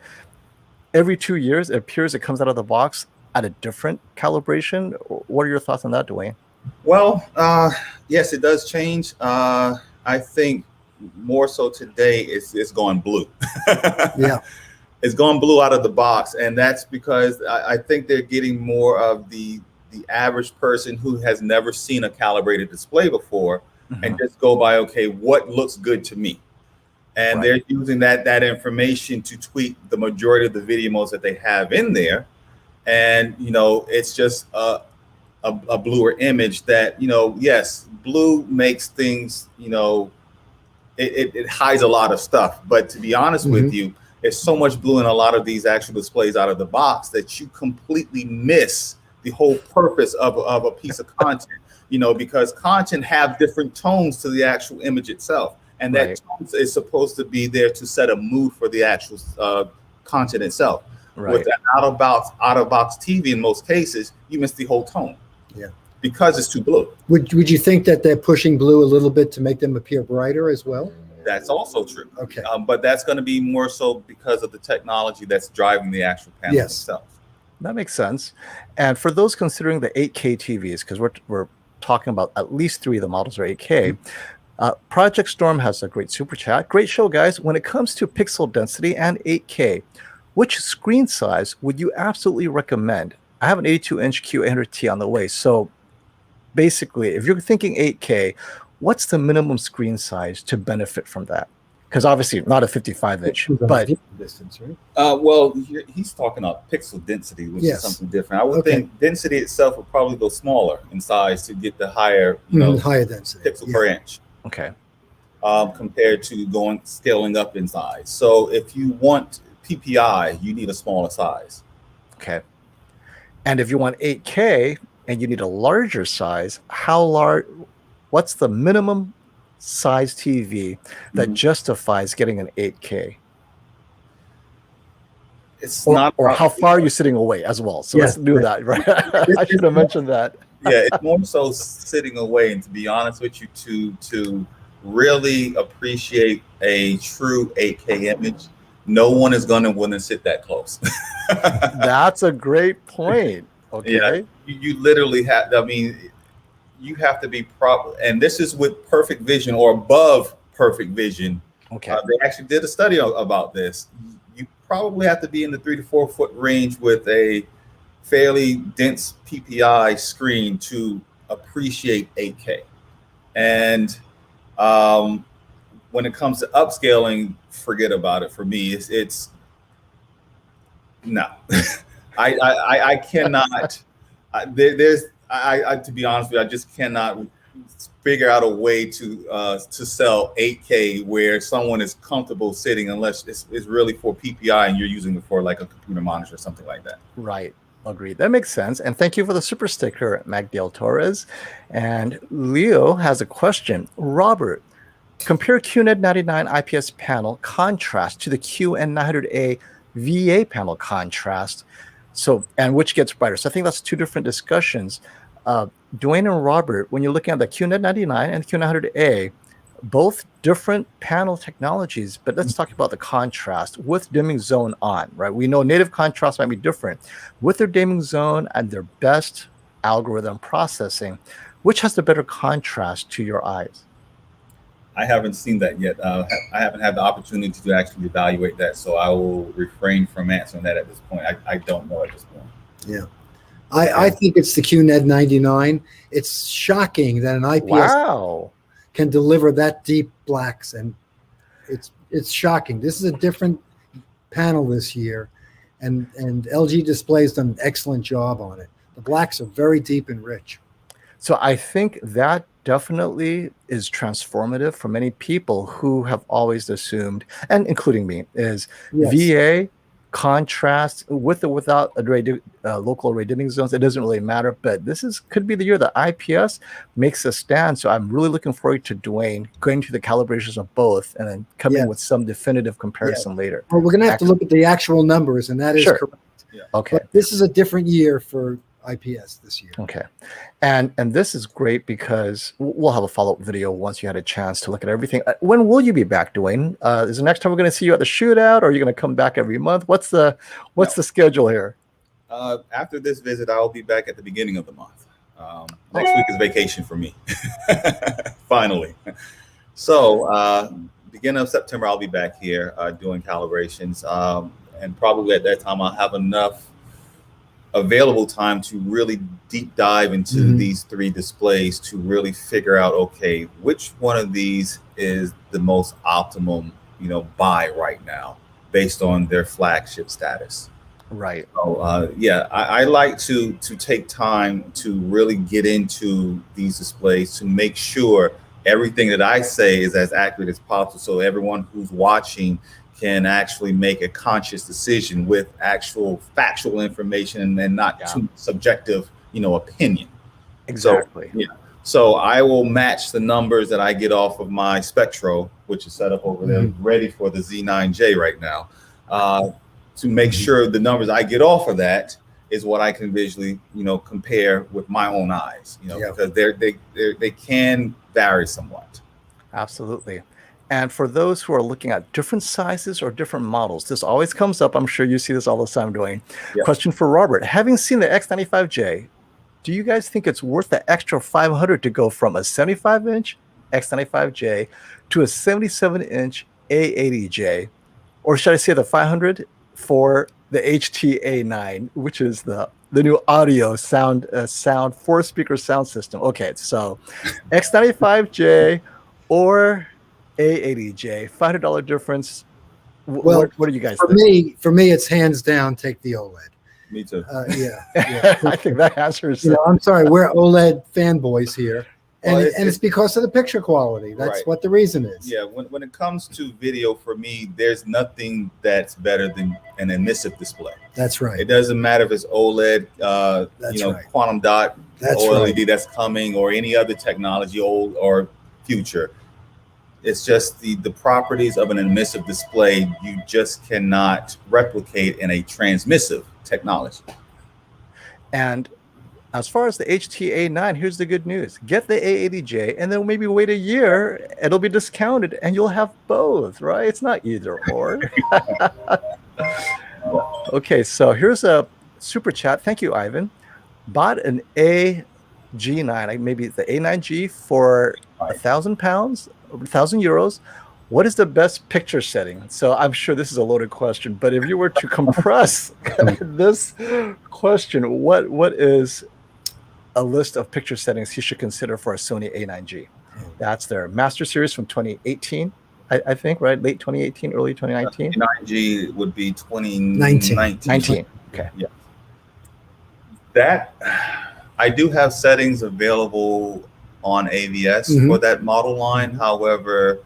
every 2 years it appears it comes out of the box at a different calibration? What are your thoughts on that, Dwayne? Well, yes, it does change. I think more so today it's going blue. It's going blue out of the box, and that's because I think they're getting more of the average person who has never seen a calibrated display before, and just go by, okay, what looks good to me? And they're using that information to tweak the majority of the video modes that they have in there. And, it's just a bluer image that, yes, blue makes things, it hides a lot of stuff. But to be honest with you, there's so much blue in a lot of these actual displays out of the box that you completely miss the whole purpose of a piece of content, because content have different tones to the actual image itself. And that is supposed to be there to set a mood for the actual content itself. With that out of box TV, in most cases, you miss the whole tone. Because it's too blue. Would you think that they're pushing blue a little bit to make them appear brighter as well? That's also true. Okay. But that's going to be more so because of the technology that's driving the actual panel itself. That makes sense. And for those considering the 8K TVs, because we're talking about at least 3 of the models are 8K. Project Storm has a great super chat. Great show, guys. When it comes to pixel density and 8K, which screen size would you absolutely recommend? I have an 82-inch Q800T on the way. So basically, if you're thinking 8K, what's the minimum screen size to benefit from that? Because obviously not a 55-inch, but distance, right? Well, he's talking about pixel density, which is something different. I would think density itself would probably go smaller in size to get the higher, higher density pixel per inch. Okay. Compared to scaling up in size. So if you want PPI, you need a smaller size. Okay. And if you want 8K and you need a larger size, how large? What's the minimum size TV that justifies getting an 8K? It's or, not, or how far are you sitting away as well? So Yes, let's do that, right? I should have mentioned that. Yeah, it's more so sitting away. And to be honest with you, to really appreciate a true 8K image, no one is going to want to sit that close. That's a great point. Okay. Yeah, you literally have, I mean, you have to be proper. And this is with perfect vision or above perfect vision. Okay. They actually did a study about this. You probably have to be in the 3 to 4 foot range with a fairly dense PPI screen to appreciate 8K. And when it comes to upscaling, forget about it. For me, it's no. I cannot. To be honest with you, I just cannot figure out a way to sell 8K where someone is comfortable sitting, unless it's really for PPI and you're using it for like a computer monitor or something like that. Right. Agreed. That makes sense. And thank you for the super sticker, Magdiel Torres. And Leo has a question. Robert, compare QNED99 IPS panel contrast to the QN900A VA panel contrast. So, and which gets brighter. So I think that's two different discussions. Dwayne and Robert, when you're looking at the QNED99 and QN900A, both different panel technologies, but let's talk about the contrast with dimming zone on, right? We know native contrast might be different. With their dimming zone and their best algorithm processing, which has the better contrast to your eyes? I haven't seen that yet. I haven't had the opportunity to actually evaluate that, so I will refrain from answering that at this point. I don't know at this point. Yeah. I think it's the QNED99. It's shocking that an IPS can deliver that deep blacks, and it's shocking. This is a different panel this year, and LG Display's done an excellent job on it. The blacks are very deep and rich. So I think that definitely is transformative for many people who have always assumed, and including me, is VA contrast with or without local array dimming zones. It doesn't really matter, but could be the year that IPS makes a stand. So I'm really looking forward to Dwayne going through the calibrations of both and then coming with some definitive comparison later. Well, we're going to have to look at the actual numbers, and that is correct. Yeah. Okay. But this is a different year for IPS this year. Okay. And this is great because we'll have a follow-up video once you had a chance to look at everything. When will you be back, Dwayne? Is the next time we're going to see you at the Shootout, or are you going to come back every month? What's the schedule here? After this visit, I'll be back at the beginning of the month. Next week is vacation for me. Finally. So beginning of September, I'll be back here doing calibrations. And probably at that time, I'll have enough available time to really deep dive into these three displays to really figure out, okay, which one of these is the most optimum, buy right now based on their flagship status. Right. So I like to take time to really get into these displays to make sure everything that I say is as accurate as possible, so everyone who's watching can actually make a conscious decision with actual factual information and not too subjective, opinion. Exactly. So I will match the numbers that I get off of my Spectro, which is set up over there, ready for the Z9J right now, to make sure the numbers I get off of that is what I can visually, compare with my own eyes, because they can vary somewhat. Absolutely. And for those who are looking at different sizes or different models, this always comes up. I'm sure you see this all the time, Dwayne. Question for Robert. Having seen the X95J, do you guys think it's worth the extra $500 to go from a 75-inch X95J to a 77-inch A80J? Or should I say the $500 for the HTA9, which is the new audio sound 4-speaker sound system? Okay, so X95J or A80J, $500 difference. What do you guys think? For me, it's hands down, take the OLED. Me too. I think that answers. I'm sorry, we're OLED fanboys here, And, it's because of the picture quality. That's what the reason is. Yeah, when it comes to video, for me, there's nothing that's better than an emissive display. That's right. It doesn't matter if it's OLED, quantum dot, OLED that's coming, or any other technology, old or future. It's just the properties of an emissive display you just cannot replicate in a transmissive technology. And as far as the HTA9, here's the good news. Get the A80J and then maybe wait a year. It'll be discounted and you'll have both, right? It's not either or. Okay, so here's a super chat. Thank you, Ivan. Bought an AG9, maybe the A9G for £1,000, €1,000. What is the best picture setting? So I'm sure this is a loaded question, but if you were to compress this question, what is a list of picture settings you should consider for a Sony A9G? That's their Master Series from 2018, I think, right? Late 2018, early 2019. A9G would be 2019. Okay. Yeah. That I do have settings available on AVS for that model line. However,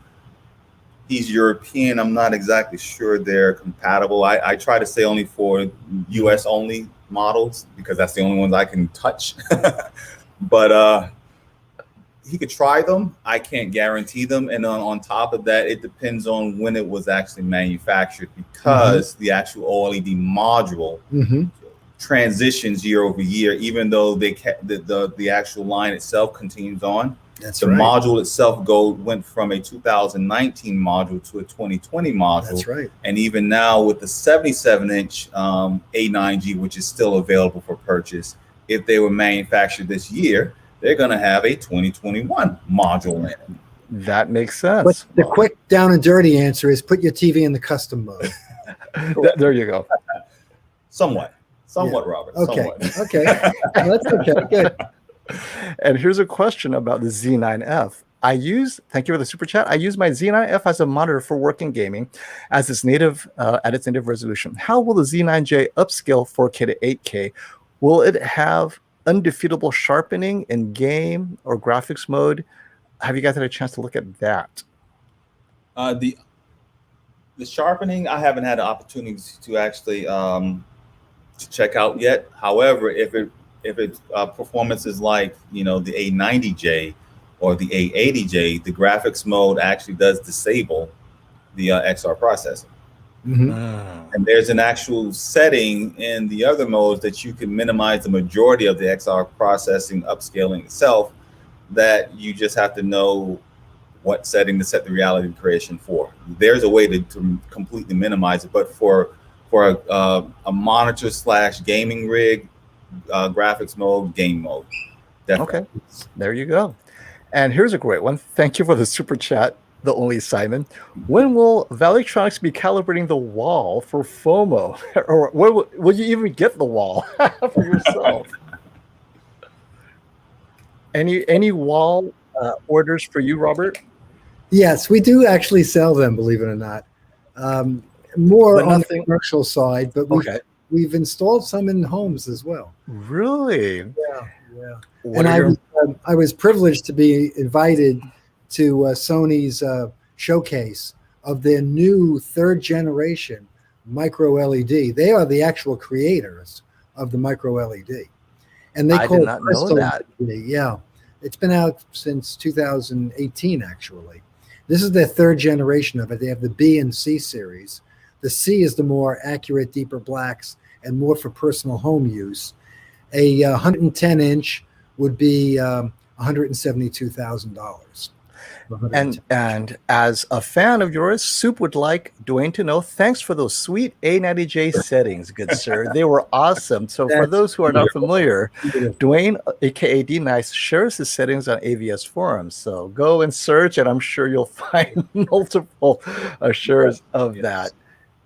he's European. I'm not exactly sure they're compatible. I try to say only for US only models because that's the only ones I can touch. But he could try them. I can't guarantee them. And on top of that, it depends on when it was actually manufactured, because the actual OLED module transitions year over year, even though the actual line itself continues on. The module itself went from a 2019 module to a 2020 module. That's right. And even now with the 77-inch A9G, which is still available for purchase, if they were manufactured this year, they're going to have a 2021 module in it. That makes sense. But the quick down and dirty answer is put your TV in the custom mode. There you go. Somewhat, Robert. Okay. Somewhat. Okay. That's okay. Good. And here's a question about the Z9F. Thank you for the super chat. I use my Z9F as a monitor for work and gaming at its native resolution. How will the Z9J upscale 4K to 8K? Will it have undefeatable sharpening in game or graphics mode? Have you guys had a chance to look at that? The sharpening, I haven't had an opportunity to actually to check out yet. However, if its performance is like, the A90J or the A80J, the graphics mode actually does disable the XR processing. And there's an actual setting in the other modes that you can minimize the majority of the XR processing upscaling itself, that you just have to know what setting to set the reality creation for. There's a way to completely minimize it, but for a monitor / gaming rig, graphics mode, game mode. Definitely. Okay, there you go. And here's a great one. Thank you for the super chat, the only Simon. When will Valectronics be calibrating the wall for FOMO? Or will you even get the wall for yourself? Any wall orders for you, Robert? Yes, we do actually sell them, believe it or not. More on the commercial side, but we've installed some in homes as well. Really? Yeah. And I was privileged to be invited to Sony's showcase of their new 3rd generation micro LED. They are the actual creators of the micro LED. And they call it Crystal LED. Yeah. It's been out since 2018, actually. This is their 3rd generation of it. They have the B and C series. The C is the more accurate, deeper blacks and more for personal home use. A 110-inch would be $172,000. And as a fan of yours, Soup would like Dwayne to know, thanks for those sweet A90J settings, good sir. They were awesome. So for those who are not familiar, Dwayne, aka D-Nice, shares his settings on AVSForum. So go and search, and I'm sure you'll find multiple shares of that.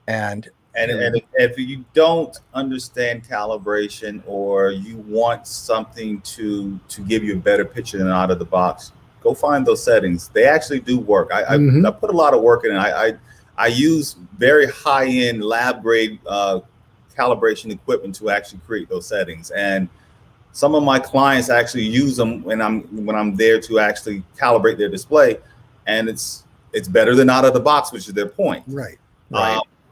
And if you don't understand calibration, or you want something to give you a better picture than out of the box, go find those settings. They actually do work. I put a lot of work in it. I use very high-end lab grade calibration equipment to actually create those settings. And Some of my clients actually use them when I'm there to actually calibrate their display, and it's better than out of the box, which is their point. Right.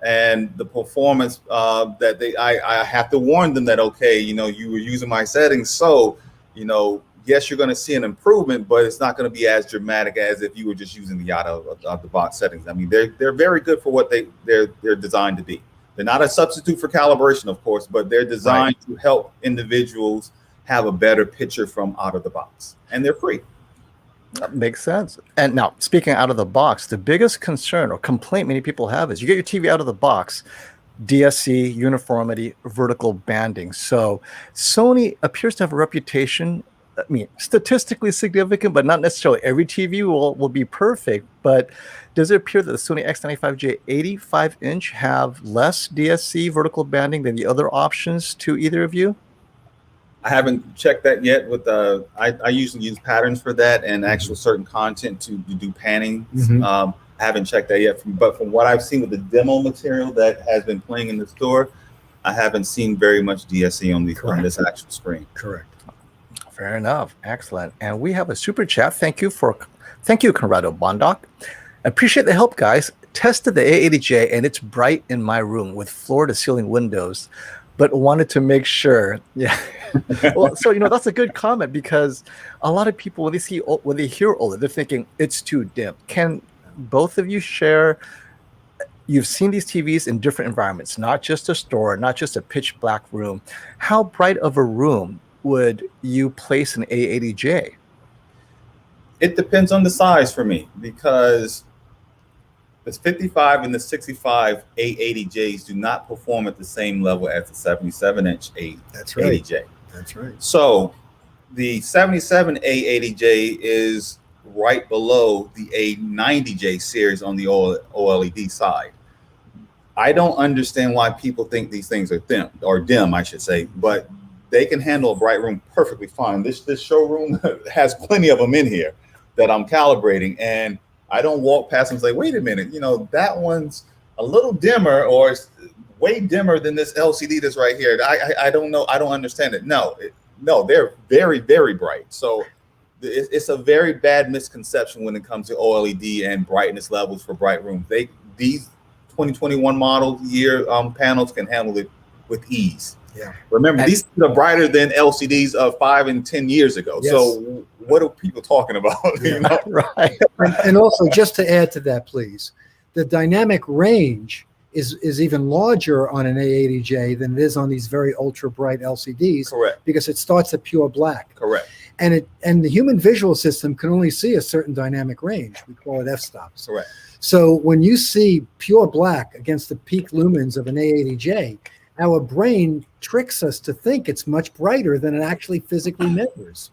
And the performance that I have to warn them that, okay, you know, you were using my settings, so, you know, yes, you're going to see an improvement, but it's not going to be as dramatic as if you were just using the out of the box settings. I mean, they're very good for what they're designed to be. They're not a substitute for calibration, of course, but they're designed to help individuals have a better picture from out of the box, and they're free. That makes sense. And now, speaking out of the box, the biggest concern or complaint many people have is you get your TV out of the box, DSC, uniformity, vertical banding. So Sony appears to have a reputation, I mean, statistically significant, but not necessarily every TV will be perfect. But does it appear that the Sony X95J 85-inch have less DSC vertical banding than the other options to either of you? I haven't checked that yet. With I usually use patterns for that and actual certain content to do panning. I haven't checked that yet, but from what I've seen with the demo material that has been playing in the store, I haven't seen very much DSC on this actual screen. Correct. Fair enough. Excellent. And we have a super chat. Thank you, Conrado Bondoc. Appreciate the help, guys. Tested the A80J and it's bright in my room with floor to ceiling windows, but wanted to make sure. Yeah. Well, so, you know, that's a good comment, because a lot of people, when they hear OLED, they're thinking it's too dim. Can both of you share, you've seen these TVs in different environments, not just a store, not just a pitch black room. How bright of a room would you place an A80J? It depends on the size for me, because the 55 and the 65 A80Js do not perform at the same level as the 77-inch A80J. That's right. So the 77 A80J is right below the A90J series on the OLED side. I don't understand why people think these things are dim, I should say, but they can handle a bright room perfectly fine. This showroom has plenty of them in here that I'm calibrating, and I don't walk past and say, wait a minute, you know, that one's a little dimmer or it's way dimmer than this LCD that's right here. I don't know. I don't understand it. No, they're very, very bright. So it's a very bad misconception when it comes to OLED and brightness levels for bright rooms. These 2021 model year panels can handle it with ease. Yeah. Remember, these are brighter than LCDs of 5 and 10 years ago. Yes. So what are people talking about? Yeah. You know? Right. And also, just to add to that, please, the dynamic range is even larger on an A80J than it is on these very ultra bright LCDs. Correct. Because it starts at pure black. Correct. And the human visual system can only see a certain dynamic range. We call it f-stops. Correct. So when you see pure black against the peak lumens of an A80J, our brain tricks us to think it's much brighter than it actually physically measures.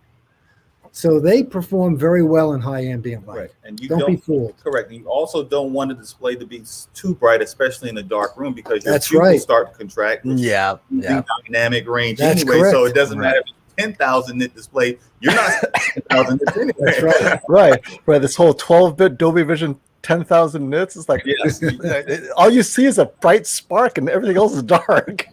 So they perform very well in high ambient light. Right. And you don't be fooled. Correct. And you also don't want the display to be too bright, especially in a dark room, because your That's pupils right. start to contract. Yeah. Dynamic range That's anyway. correct. So it doesn't matter if it's 10,000 nit display. You're not 10,000 nits anyway. That's right. Right. This whole 12-bit Dolby Vision 10,000 nits is like, Yes. all you see is a bright spark and everything else is dark.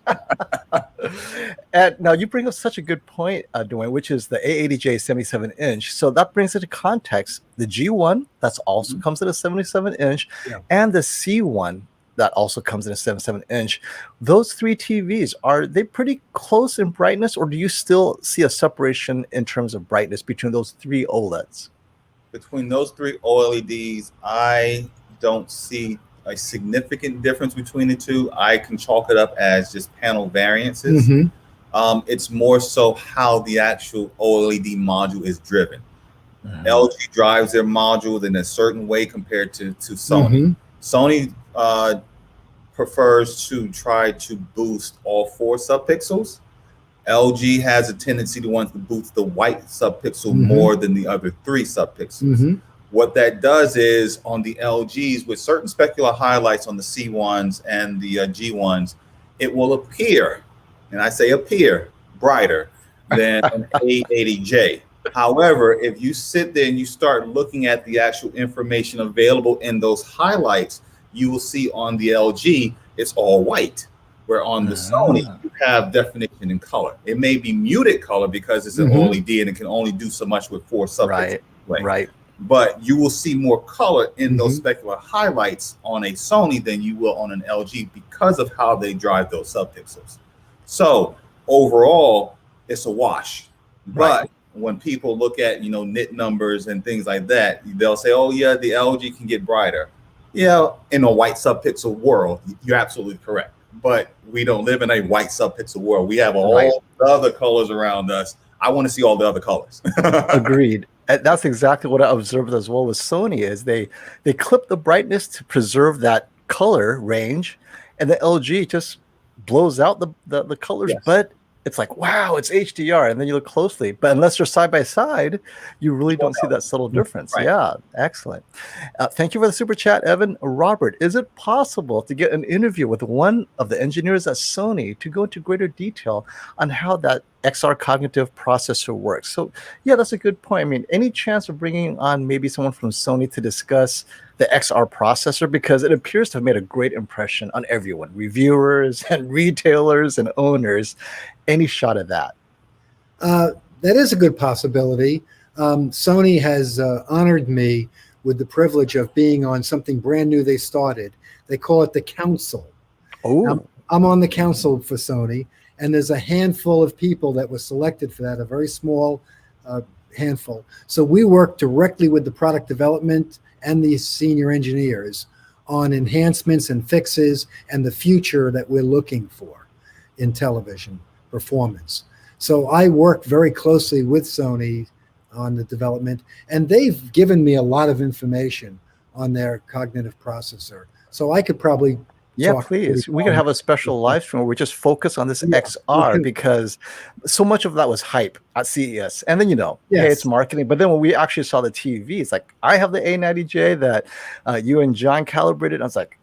And now you bring up such a good point, Dwayne, which is the A80J 77-inch. So that brings into context the G1 that's also comes in a 77-inch, and the C1 that also comes in a 77-inch. Those three TVs, are they pretty close in brightness, or do you still see a separation in terms of brightness between those three OLEDs? Between those three OLEDs, I don't see a significant difference between the two. I can chalk it up as just panel variances. It's more so how the actual OLED module is driven. LG drives their modules in a certain way compared to Sony. Sony prefers to try to boost all 4 subpixels. LG has a tendency to want to boost the white subpixel more than the other 3 subpixels. What that does is on the LGs, with certain specular highlights on the C1s and the G1s, it will appear, and I say appear, brighter than an A80J. However, if you sit there and you start looking at the actual information available in those highlights, you will see on the LG, it's all white. Where on the Sony, you have definition in color. It may be muted color because it's an OLED and it can only do so much with 4 subpixels. Right. But you will see more color in those specular highlights on a Sony than you will on an LG because of how they drive those subpixels. So overall, it's a wash. But when people look at, you know, nit numbers and things like that, they'll say, oh yeah, the LG can get brighter. Yeah, in a white subpixel world, you're absolutely correct. But we don't live in a white subpixel world. We have all the other colors around us. I want to see all the other colors. Agreed. And that's exactly what I observed as well with Sony is they clip the brightness to preserve that color range, and the LG just blows out the colors, but it's like, wow, it's HDR. And then you look closely, but unless you're side by side, you really don't see that subtle difference. Yeah, excellent. Thank you for the super chat, Evan. Robert, is it possible to get an interview with one of the engineers at Sony to go into greater detail on how that XR cognitive processor works? So yeah, that's a good point. I mean, any chance of bringing on maybe someone from Sony to discuss the XR processor, because it appears to have made a great impression on everyone, reviewers and retailers and owners. Any shot of that? That is a good possibility. Sony has honored me with the privilege of being on something brand new they started. They call it the Council. Oh, I'm on the Council for Sony, and there's a handful of people that were selected for that, a very small handful. So we work directly with the product development and the senior engineers on enhancements and fixes and the future that we're looking for in television performance. So I work very closely with Sony on the development, and they've given me a lot of information on their cognitive processor. So I could probably please. We could have a special live stream where we just focus on this XR, because so much of that was hype at CES. And then, hey, it's marketing. But then when we actually saw the TV, it's like, I have the A90J that you and John calibrated. I was like,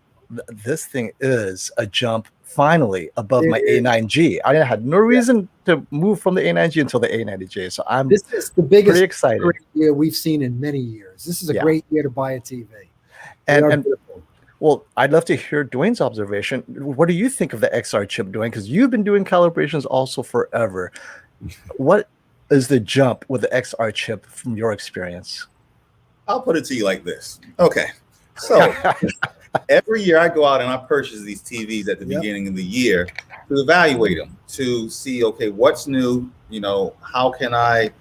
this thing is a jump finally above my A9G. I had no reason to move from the A9G until the A90J. So this is the biggest pretty excited year we've seen in many years. This is a great year to buy a TV. And well, I'd love to hear Dwayne's observation. What do you think of the XR chip, Dwayne? Because you've been doing calibrations also forever. What is the jump with the XR chip from your experience? I'll put it to you like this. Okay. So every year I go out and I purchase these TVs at the beginning of the year to evaluate them, to see, okay, what's new? How can I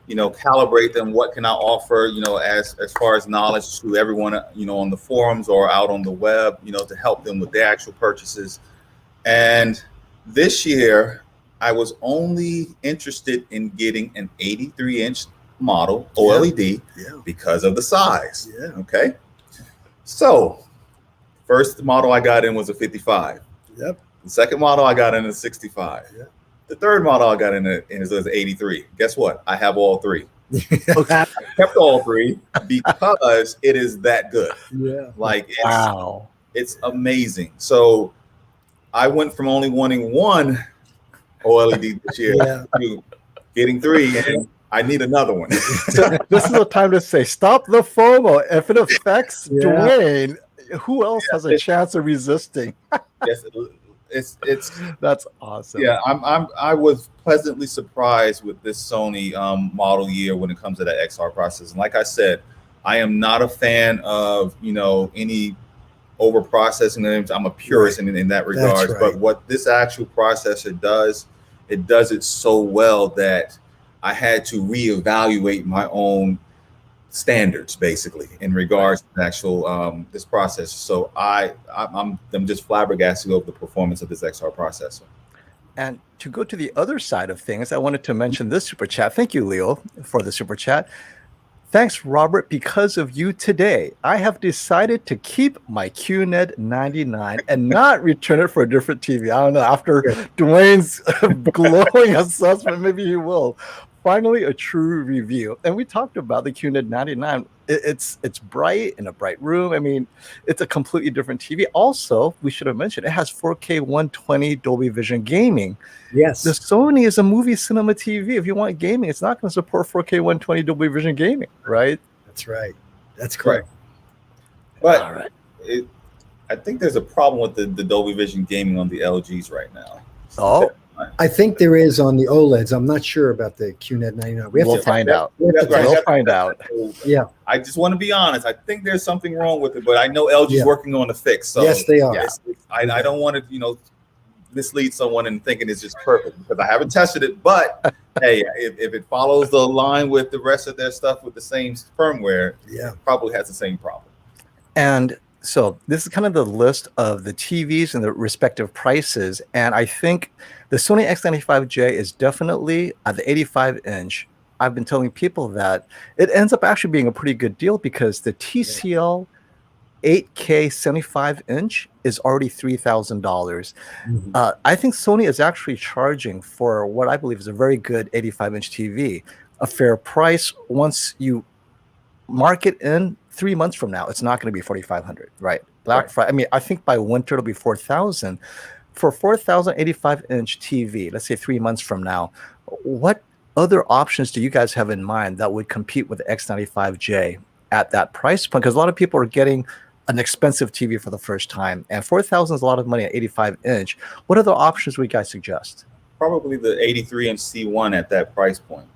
calibrate them? What can I offer, as far as knowledge to everyone, on the forums or out on the web, to help them with their actual purchases. And this year, I was only interested in getting an 83-inch model OLED because of the size. Okay. So first model I got in was a 55. The second model I got in is 65. The third model I got in is 83. Guess what? I have all three. I kept all three because it is that good. It's amazing. So I went from only wanting one OLED this year to getting three, and I need another one. So this is the time to say, stop the FOMO. If it affects Dwayne, who else has a chance of resisting? It's that's awesome. I was pleasantly surprised with this Sony model year when it comes to that XR processor. And like I said, I am not a fan of any over processing. I'm a purist in that regard. But what this actual processor does, it does it so well that I had to reevaluate my own standards basically in regards to the actual this processor. So I'm just flabbergasted over the performance of this XR processor. And to go to the other side of things, I wanted to mention this super chat. Thank you, Leo, for the super chat. Thanks, Robert. Because of you today, I have decided to keep my QNED99 and not return it for a different TV. I don't know, after Dwayne's glowing assessment, maybe he will. Finally, a true review. And we talked about the QNED99. It's bright in a bright room. I mean, it's a completely different TV. Also, we should have mentioned, it has 4K 120 Dolby Vision gaming. Yes. The Sony is a movie cinema TV. If you want gaming, it's not going to support 4K 120 Dolby Vision gaming, right? That's right. That's correct. But I think there's a problem with the Dolby Vision gaming on the LGs right now. Oh, I think there is on the OLEDs. I'm not sure about the QNED99. We'll find out. We'll find out. Yeah. I just want to be honest. I think there's something wrong with it, but I know LG's working on the fix. So yes, they are. I don't want to, mislead someone in thinking it's just perfect because I haven't tested it. But hey, if it follows the line with the rest of their stuff with the same firmware, it probably has the same problem. And so this is kind of the list of the TVs and the respective prices. And I think the Sony X95J is definitely at the 85-inch. I've been telling people that it ends up actually being a pretty good deal because the TCL 8K 75-inch is already $3,000. Mm-hmm. I think Sony is actually charging for what I believe is a very good 85-inch TV, a fair price. Once you mark it in 3 months from now, it's not going to be $4,500, right? Black Friday. I mean, I think by winter it'll be $4,000. For 4,000 85-inch TV, let's say 3 months from now, what other options do you guys have in mind that would compete with the X95J at that price point? Because a lot of people are getting an expensive TV for the first time, and 4,000 is a lot of money at 85-inch. What other options would you guys suggest? Probably the 83-inch C1 at that price point.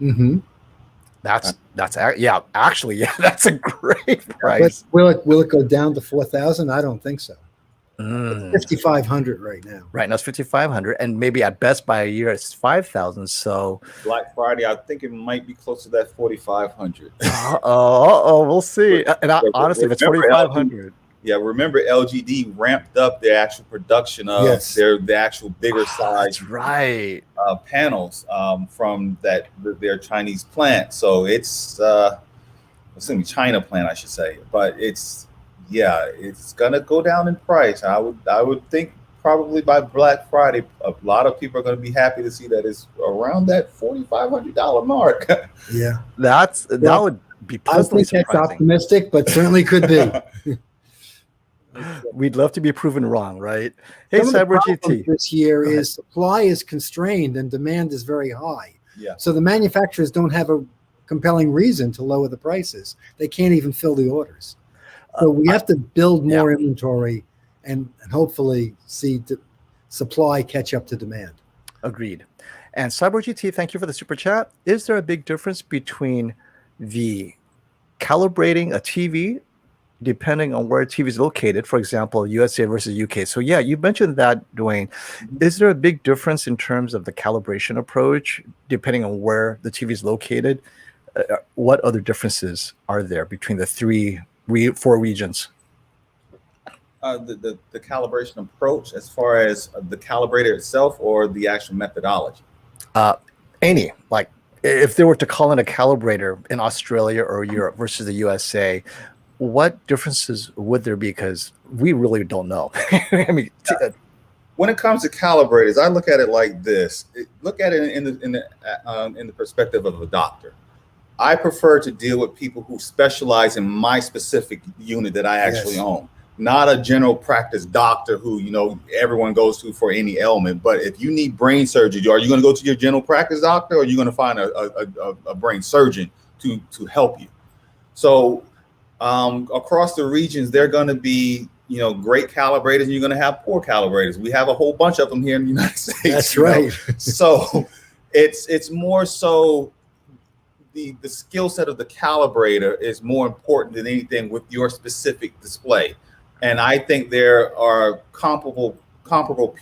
Mm-hmm. That's actually that's a great price. But will it go down to 4,000? I don't think so. It's 5,500 right now. Right now it's 5,500, and maybe at best by a year it's 5,000. So Black Friday, I think it might be close to that 4,500. We'll see. And honestly, if it's 4,500, remember LGD ramped up their actual production of the actual bigger size panels from their Chinese plant. So it's China plant, I should say, but it's gonna go down in price. I would think probably by Black Friday, a lot of people are going to be happy to see that it's around that $4,500 mark. Yeah, that would be pleasantly surprising. That's optimistic, but certainly could be. We'd love to be proven wrong, right? Hey, Cyber GT. This year is supply is constrained and demand is very high. Yeah. So the manufacturers don't have a compelling reason to lower the prices. They can't even fill the orders. So we have to build more inventory and hopefully see the supply catch up to demand. Agreed. And Cyber GT, thank you for the super chat. Is there a big difference between the calibrating a TV depending on where TV is located, for example, USA versus UK? So yeah, you mentioned that, Dwayne. Is there a big difference in terms of the calibration approach depending on where the TV is located? What other differences are there between the four regions? The calibration approach as far as the calibrator itself or the actual methodology? Any, like if they were to call in a calibrator in Australia or Europe versus the USA, what differences would there be? Because we really don't know. I mean, when it comes to calibrators, I look at it like this. Look at it in the perspective of a doctor. I prefer to deal with people who specialize in my specific unit that I actually own, not a general practice doctor who, everyone goes to for any ailment. But if you need brain surgery, are you going to go to your general practice doctor or are you going to find a brain surgeon to help you? So across the regions, they're going to be, great calibrators and you're going to have poor calibrators. We have a whole bunch of them here in the United States. That's right. So it's more so the skill set of the calibrator is more important than anything with your specific display. And I think there are comparable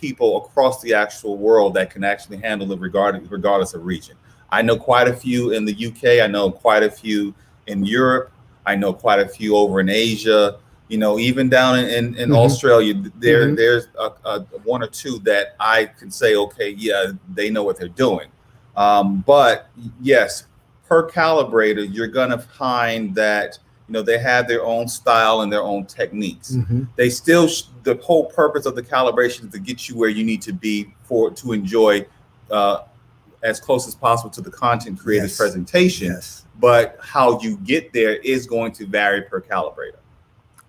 people across the actual world that can actually handle it regardless of region. I know quite a few in the UK. I know quite a few in Europe. I know quite a few over in Asia. Even down in Australia, there's one or two that I can say, okay, yeah, they know what they're doing. But yes, per calibrator, you're going to find that they have their own style and their own techniques. They still the whole purpose of the calibration is to get you where you need to be to enjoy as close as possible to the content creator's presentation. But how you get there is going to vary per calibrator.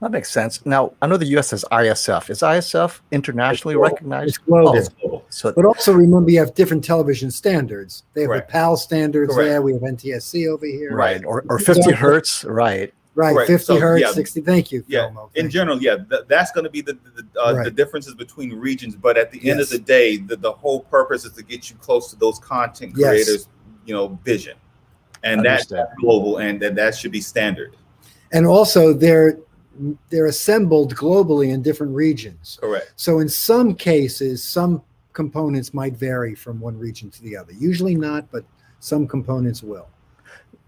That makes sense. Now, I know the US has ISF. Is ISF internationally recognized? It's global. It's global. But also remember, you have different television standards. They have the PAL standards there. We have NTSC over here. Right. Or 50 hertz. Right. Right, Correct. 50 So, hertz, yeah, 60. Thank you, yeah. Filmo. In general, yeah, that's going to be the Right. differences between regions. But at the end of Yes. the day, the whole purpose is to get you close to those content Yes. creators, vision, and that's Understood. global, and that should be standard. And also, they're assembled globally in different regions. Correct. So in some cases, some components might vary from one region to the other. Usually not, but some components will.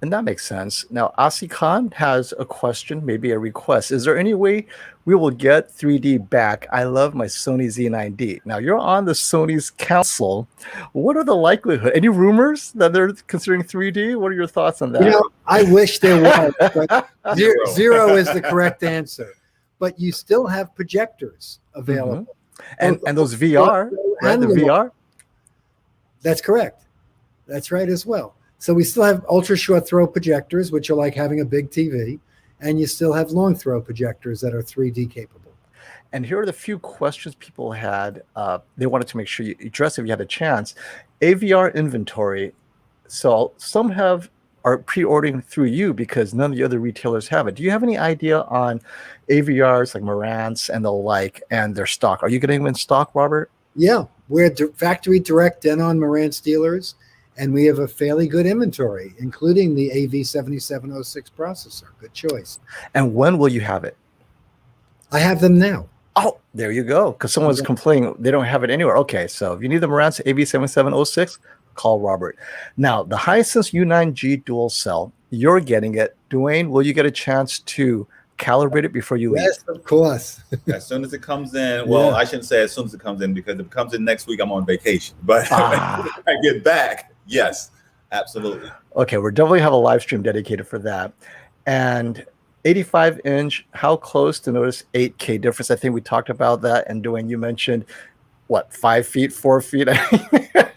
And that makes sense. Now, Asi Khan has a question, maybe a request. Is there any way we will get 3D back? I love my Sony Z9D. Now, you're on the Sony's council. What are the likelihood? Any rumors that they're considering 3D? What are your thoughts on that? You know, I wish there was, but Zero. zero is the correct answer. But you still have projectors available. And those VR, right? The VR? That's correct. That's right as well. So we still have ultra short throw projectors, which are like having a big TV, and you still have long throw projectors that are 3D capable. And here are the few questions people had. They wanted to make sure you address if you had a chance. AVR inventory. So some are pre-ordering through you because none of the other retailers have it. Do you have any idea on AVRs like Marantz and the like and their stock? Are you getting them in stock, Robert? Yeah, we're factory direct Denon Marantz dealers, and we have a fairly good inventory, including the AV7706 processor. Good choice. And when will you have it? I have them now. Oh, there you go. Because someone's complaining they don't have it anywhere. Okay, so if you need the Marantz AV7706, call Robert. Now, the Hisense U9DG dual cell, you're getting it. Dwayne, will you get a chance to calibrate it before you leave? Yes, of course. As soon as it comes in, well, I shouldn't say as soon as it comes in, because if it comes in next week, I'm on vacation. But when I get back, yes, absolutely. Okay, we'll definitely have a live stream dedicated for that. And 85-inch, how close to notice 8K difference? I think we talked about that. And Dwayne, you mentioned, what, 5 feet, 4 feet?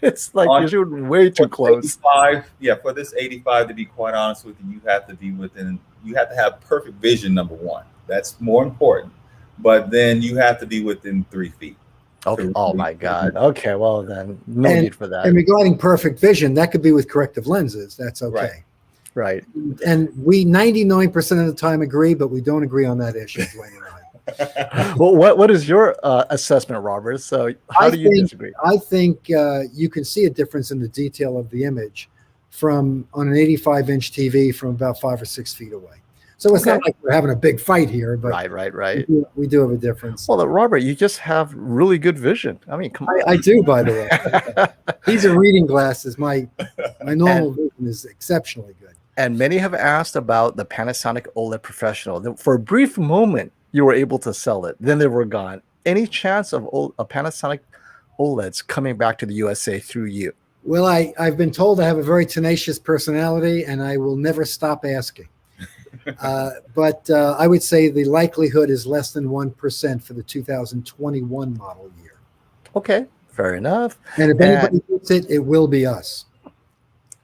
It's like you're way too close. 85, yeah, for this 85, to be quite honest with you, you have to have perfect vision, number one. That's more important. But then you have to be within 3 feet. Okay. Oh my God. Okay. Well, then no need for that. And regarding perfect vision, that could be with corrective lenses. That's okay. Right. And we 99% of the time agree, but we don't agree on that issue, Dwayne and I. Well, what is your assessment, Robert? So how do you disagree? I think you can see a difference in the detail of the image on an 85-inch TV from about 5 or 6 feet away. So it's not like we're having a big fight here, but right. We do have a difference. Well, Robert, you just have really good vision. I mean, come on. I do, by the way. These are reading glasses. My normal vision is exceptionally good. And many have asked about the Panasonic OLED Professional. For a brief moment, you were able to sell it. Then they were gone. Any chance of a Panasonic OLEDs coming back to the USA through you? Well, I've been told I have a very tenacious personality, and I will never stop asking. But I would say the likelihood is less than 1% for the 2021 model year. Okay, fair enough. And if anybody gets it, it will be us.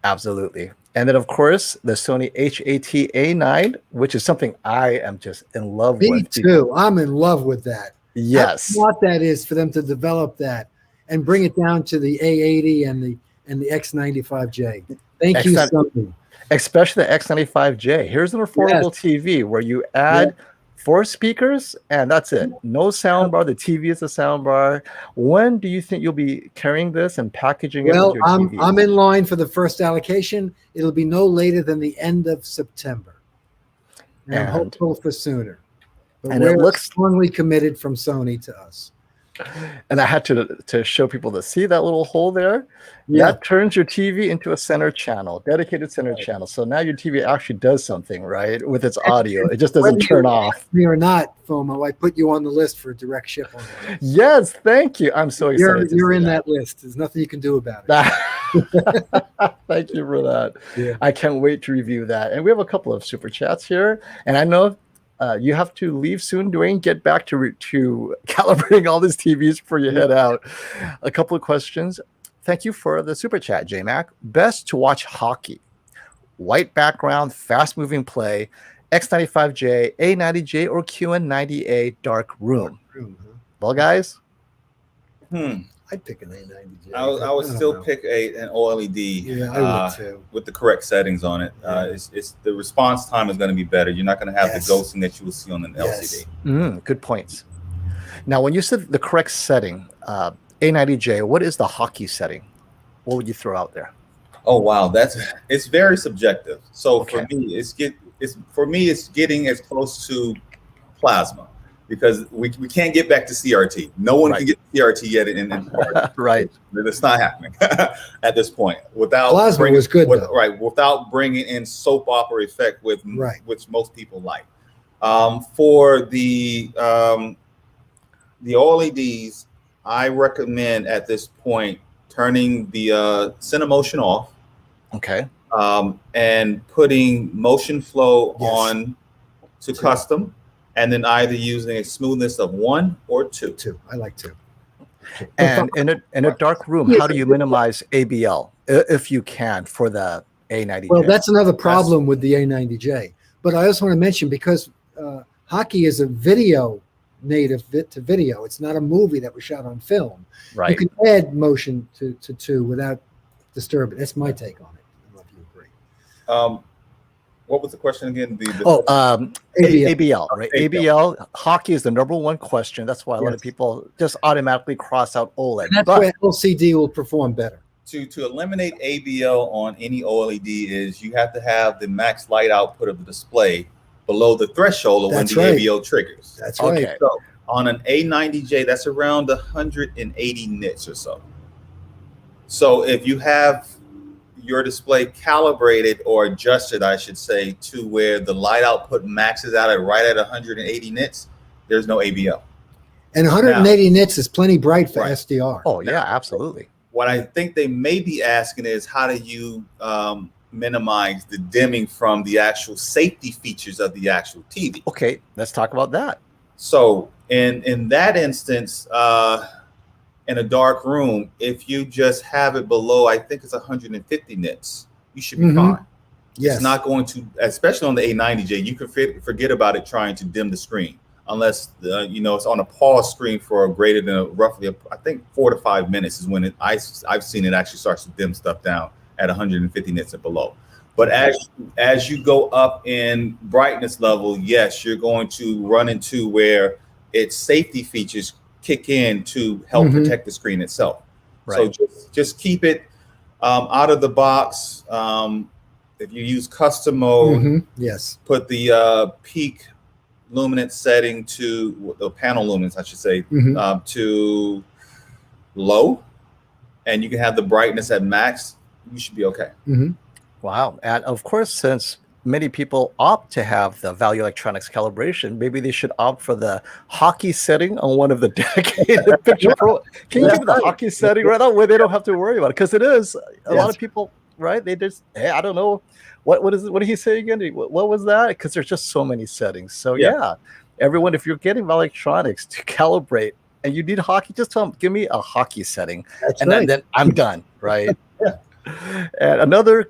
Absolutely. And then, of course, the Sony A80A9, which is something I am just in love with. Me too. I'm in love with that. Yes. How smart that is for them to develop that and bring it down to the A80 and the X95J. Thank you, Sony. Especially the X95J. Here's an affordable TV where you add 4 speakers and that's it. No sound bar. The TV is a sound bar. When do you think you'll be carrying this and packaging it with your TV? I'm in line for the first allocation. It'll be no later than the end of September. And I'm hopeful for sooner. But we're strongly committed from Sony to us. And I had to show people to see that little hole there. Yeah. That turns your TV into a center channel, dedicated center channel. So now your TV actually does something, right, with its audio. It just doesn't turn off. Me or not, FOMO, I put you on the list for direct ship on that. Yes, thank you. I'm so excited. You're in that list. There's nothing you can do about it. Thank you for that. Yeah. I can't wait to review that. And we have a couple of super chats here. And I know you have to leave soon, Dwayne. Get back to calibrating all these TVs before you head out. A couple of questions. Thank you for the super chat, JMac. Best to watch hockey. White background, fast-moving play, X95J, A80J, or QN900A dark room. Well, guys? I'd pick an A90J. I would still pick an OLED. Yeah, I would too. With the correct settings on it. It's the response time is going to be better. You're not going to have the ghosting that you will see on an LCD. Good points. Now, when you said the correct setting, A90J, what is the hockey setting? What would you throw out there? Oh wow, it's very subjective. So for me, it's getting as close to plasma, because we can't get back to CRT. No one can get to CRT yet in right. It's not happening at this point. Without plasma was good though. Right, without bringing in soap opera effect which most people like. For the OLEDs, I recommend at this point turning the Cinemotion off. Okay. And putting motion flow on to custom, and then either using a smoothness of 1 or 2. 2. I like 2. And in a dark room, how do you minimize ABL if you can for the A90J? Well, that's another problem with the A90J. But I also want to mention, because hockey is a video native to video, it's not a movie that was shot on film. Right. You can add motion to 2 without disturbing. That's my take on it. I don't know if you agree. What was the question again? ABL, right? ABL. Hockey is the #1 question. That's why a lot of people just automatically cross out OLED. And that's where LCD will perform better. To eliminate ABL on any OLED is you have to have the max light output of the display below the threshold of when the ABL triggers. That's right. Okay. So on an A90J, that's around 180 nits or so. So if you have your display calibrated or adjusted, I should say, to where the light output maxes out at right at 180 nits, there's no ABL. And 180 nits is plenty bright for SDR. Oh, yeah, absolutely. What I think they may be asking is, how do you minimize the dimming from the actual safety features of the actual TV? Okay, let's talk about that. So in that instance, in a dark room, if you just have it below, I think it's 150 nits, you should be fine. Yes. It's not going to, especially on the A90J, you can forget about it trying to dim the screen, unless it's on a pause screen for greater than roughly, I think 4 to 5 minutes is when I've seen it actually starts to dim stuff down at 150 nits and below. But as you go up in brightness level, yes, you're going to run into where its safety features kick in to help protect the screen itself. Right. So just keep it out of the box. If you use custom mode, put the peak luminance setting to the panel luminance, I should say, to low, and you can have the brightness at max. You should be okay. Wow. And of course, since many people opt to have the value electronics calibration, maybe they should opt for the hockey setting on one of the dedicated picture pro. Can you give me the hockey setting right now where they don't have to worry about it? Because it is a lot of people, right? They just, hey, I don't know. What is it? What did he say again? What was that? Because there's just so many settings. So everyone, if you're getting value electronics to calibrate and you need hockey, just tell them, give me a hockey setting. Then I'm done, right? And another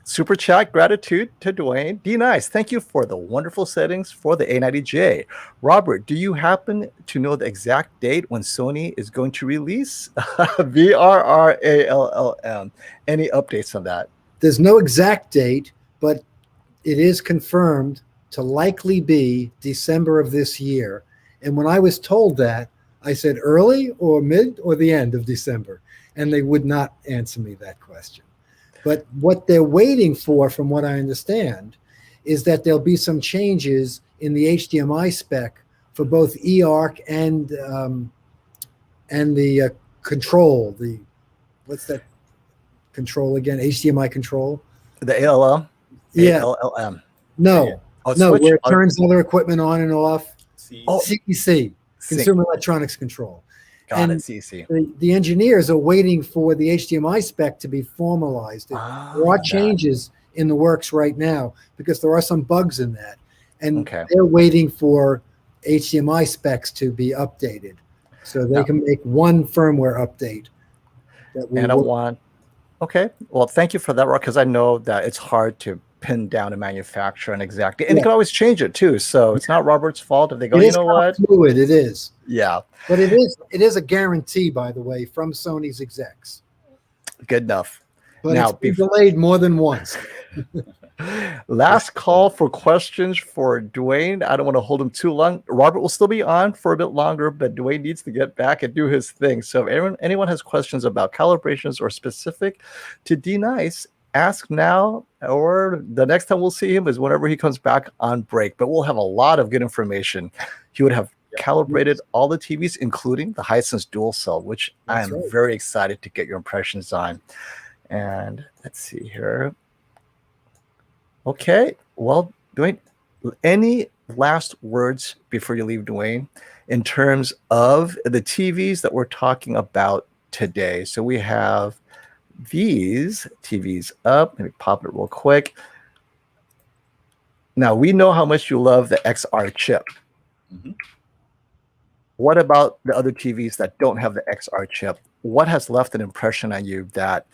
super chat gratitude to Dwayne. D Nice, thank you for the wonderful settings for the A90J. Robert, do you happen to know the exact date when Sony is going to release VRR ALLM? Any updates on that? There's no exact date, but it is confirmed to likely be December of this year. And when I was told that, I said early or mid or the end of December, and they would not answer me that question. But what they're waiting for, from what I understand, is that there'll be some changes in the HDMI spec for both eARC and the control. What's that control again? HDMI control? The ALL? Yeah. ALLM. No. No, where it turns other equipment on and off. CEC, Consumer Electronics Control. Got it, CC. The engineers are waiting for the HDMI spec to be formalized. There are changes in the works right now because there are some bugs in that. And they're waiting for HDMI specs to be updated so they can make one firmware update. Okay. Well, thank you for that, Rob, because I know that it's hard to pinned down to manufacturer and exactly, and you can always change it too. So it's not Robert's fault if they go, you know what? Fluid, it is. Yeah. But it is a guarantee, by the way, from Sony's execs. Good enough. But now, it's been delayed more than once. Last call for questions for Dwayne. I don't want to hold him too long. Robert will still be on for a bit longer, but Dwayne needs to get back and do his thing. So if anyone has questions about calibrations or specific to D-Nice, ask now, or the next time we'll see him is whenever he comes back on break. But we'll have a lot of good information. He would have calibrated all the TVs, including the Hisense dual cell, which I am very excited to get your impressions on. And let's see here. Okay, well, Dwayne, any last words before you leave, Dwayne, in terms of the TVs that we're talking about today? So we have these TVs up. Let me pop it real quick. Now, we know how much you love the XR chip. Mm-hmm. What about the other TVs that don't have the XR chip? What has left an impression on you that,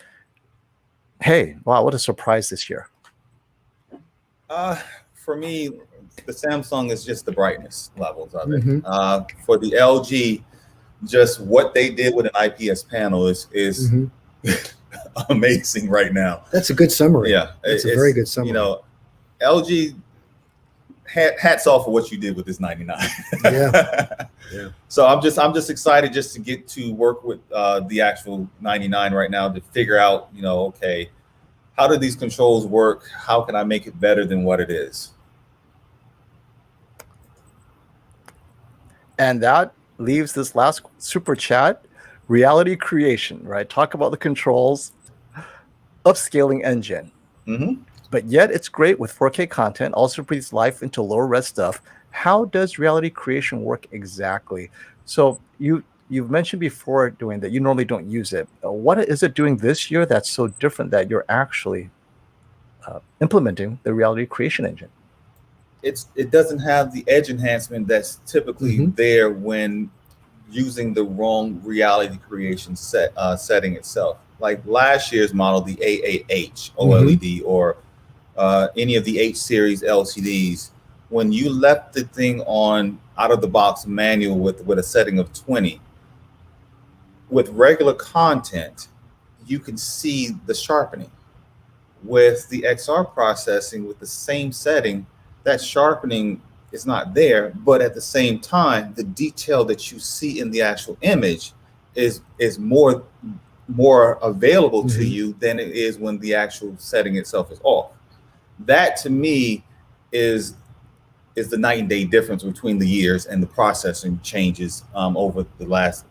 hey, wow, what a surprise this year? For me, the Samsung is just the brightness levels of it. Mm-hmm. For the LG, just what they did with an IPS panel is mm-hmm. amazing right now. That's a good summary. Yeah, it's a very good summary. You know, LG, hats off for what you did with this 99. Yeah. So I'm just excited just to get to work with the actual 99 right now to figure out, you know, okay, how do these controls work? How can I make it better than what it is? And that leaves this last super chat, reality creation, right? Talk about the controls, upscaling engine. Mm-hmm. But yet it's great with 4K content, also breathes life into lower res stuff. How does reality creation work exactly? So you've mentioned before, Dwayne, that you normally don't use it. What is it doing this year that's so different that you're actually implementing the reality creation engine? It doesn't have the edge enhancement that's typically mm-hmm. there when using the wrong reality creation setting itself. Like last year's model, the A80H OLED mm-hmm. or any of the H series LCDs, when you left the thing on out of the box manual with a setting of 20, with regular content, you can see the sharpening. With the XR processing with the same setting, that sharpening is not there, but at the same time, the detail that you see in the actual image is more available mm-hmm. to you than it is when the actual setting itself is off. That to me is the night and day difference between the years and the processing changes over the last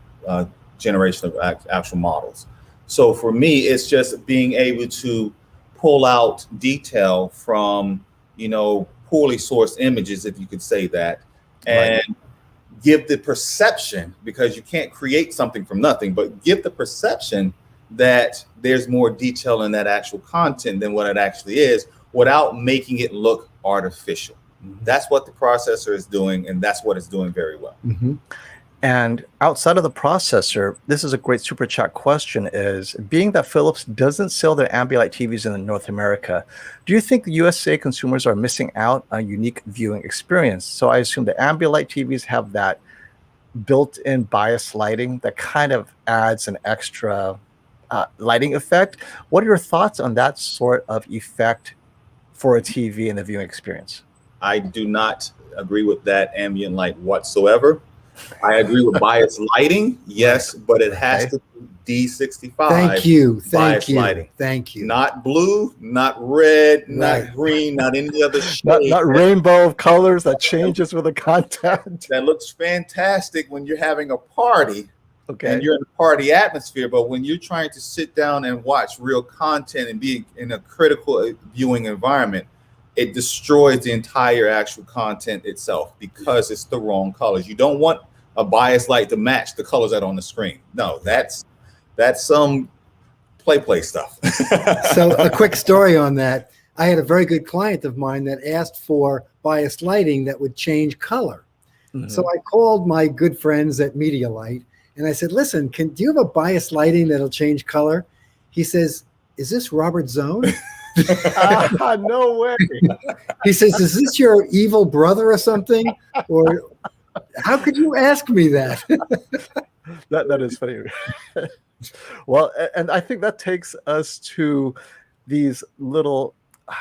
generation of actual models. So for me, it's just being able to pull out detail from, you know, poorly sourced images, if you could say that, and give the perception, because you can't create something from nothing, but give the perception that there's more detail in that actual content than what it actually is without making it look artificial. Mm-hmm. That's what the processor is doing, and that's what it's doing very well. Mm-hmm. And outside of the processor, this is a great super chat question, is being that Philips doesn't sell their Ambilight TVs in North America, do you think the USA consumers are missing out on a unique viewing experience? So I assume the Ambilight TVs have that built-in bias lighting that kind of adds an extra lighting effect. What are your thoughts on that sort of effect for a TV in the viewing experience? I do not agree with that ambient light whatsoever. I agree with bias lighting, yes, but it has to be D65. Thank you. Lighting. Thank you. Not blue, not red, not green, not any other shade. Not rainbow of colors that changes with the content. That looks fantastic when you're having a party and you're in a party atmosphere, but when you're trying to sit down and watch real content and be in a critical viewing environment, it destroys the entire actual content itself because it's the wrong colors. You don't want a bias light to match the colors that are on the screen. No, that's some play stuff. So a quick story on that. I had a very good client of mine that asked for bias lighting that would change color. Mm-hmm. So I called my good friends at Medialight and I said, listen, do you have a bias lighting that'll change color? He says, is this Robert Zone? No way. He says, "Is this your evil brother or something?" Or how could you ask me that? That is funny. Well, and I think that takes us to these little.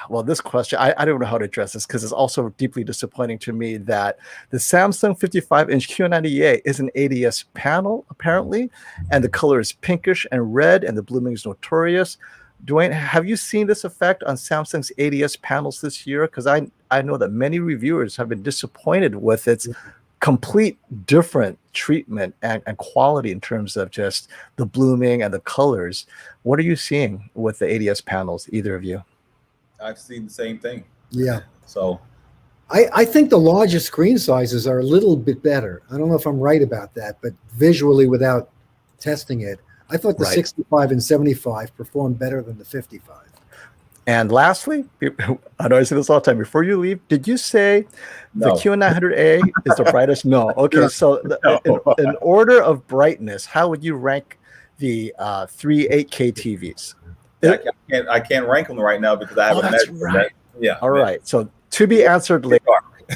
Well, this question, I don't know how to address this because it's also deeply disappointing to me that the Samsung 55-inch QN900A is an ADS panel, apparently, and the color is pinkish and red, and the blooming is notorious. Dwayne, have you seen this effect on Samsung's ADS panels this year? Because I know that many reviewers have been disappointed with its complete different treatment and quality in terms of just the blooming and the colors. What are you seeing with the ADS panels, either of you? I've seen the same thing. Yeah. So I think the larger screen sizes are a little bit better. I don't know if I'm right about that, but visually, without testing it, I thought the 65 and 75 performed better than the 55. And lastly, I know I say this all the time, before you leave, did you say the QN900A is the brightest? No. Okay, so in order of brightness, how would you rank the 3 8K TVs? I can't rank them right now because I haven't measured them. Right. Yeah. All right. So to be answered later.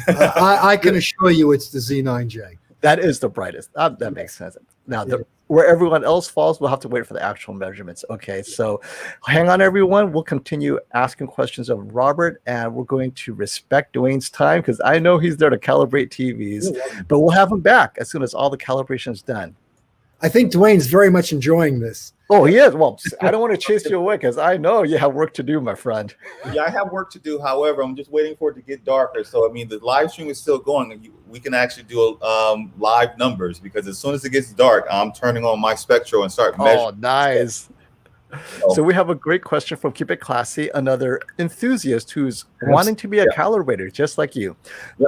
I can assure you it's the Z9J. That is the brightest. That makes sense. Now, where everyone else falls, we'll have to wait for the actual measurements. Okay. So hang on, everyone. We'll continue asking questions of Robert, and we're going to respect Dwayne's time because I know he's there to calibrate TVs, but we'll have him back as soon as all the calibration is done. I think Dwayne's very much enjoying this. Oh, he is. Well, I don't want to chase you away because I know you have work to do, my friend. Yeah, I have work to do. However, I'm just waiting for it to get darker. So, I mean, the live stream is still going. And we can actually do live numbers because as soon as it gets dark, I'm turning on my Spectro and start measuring. Oh, nice. So we have a great question from Keep It Classy, another enthusiast who's wanting to be a calibrator just like you.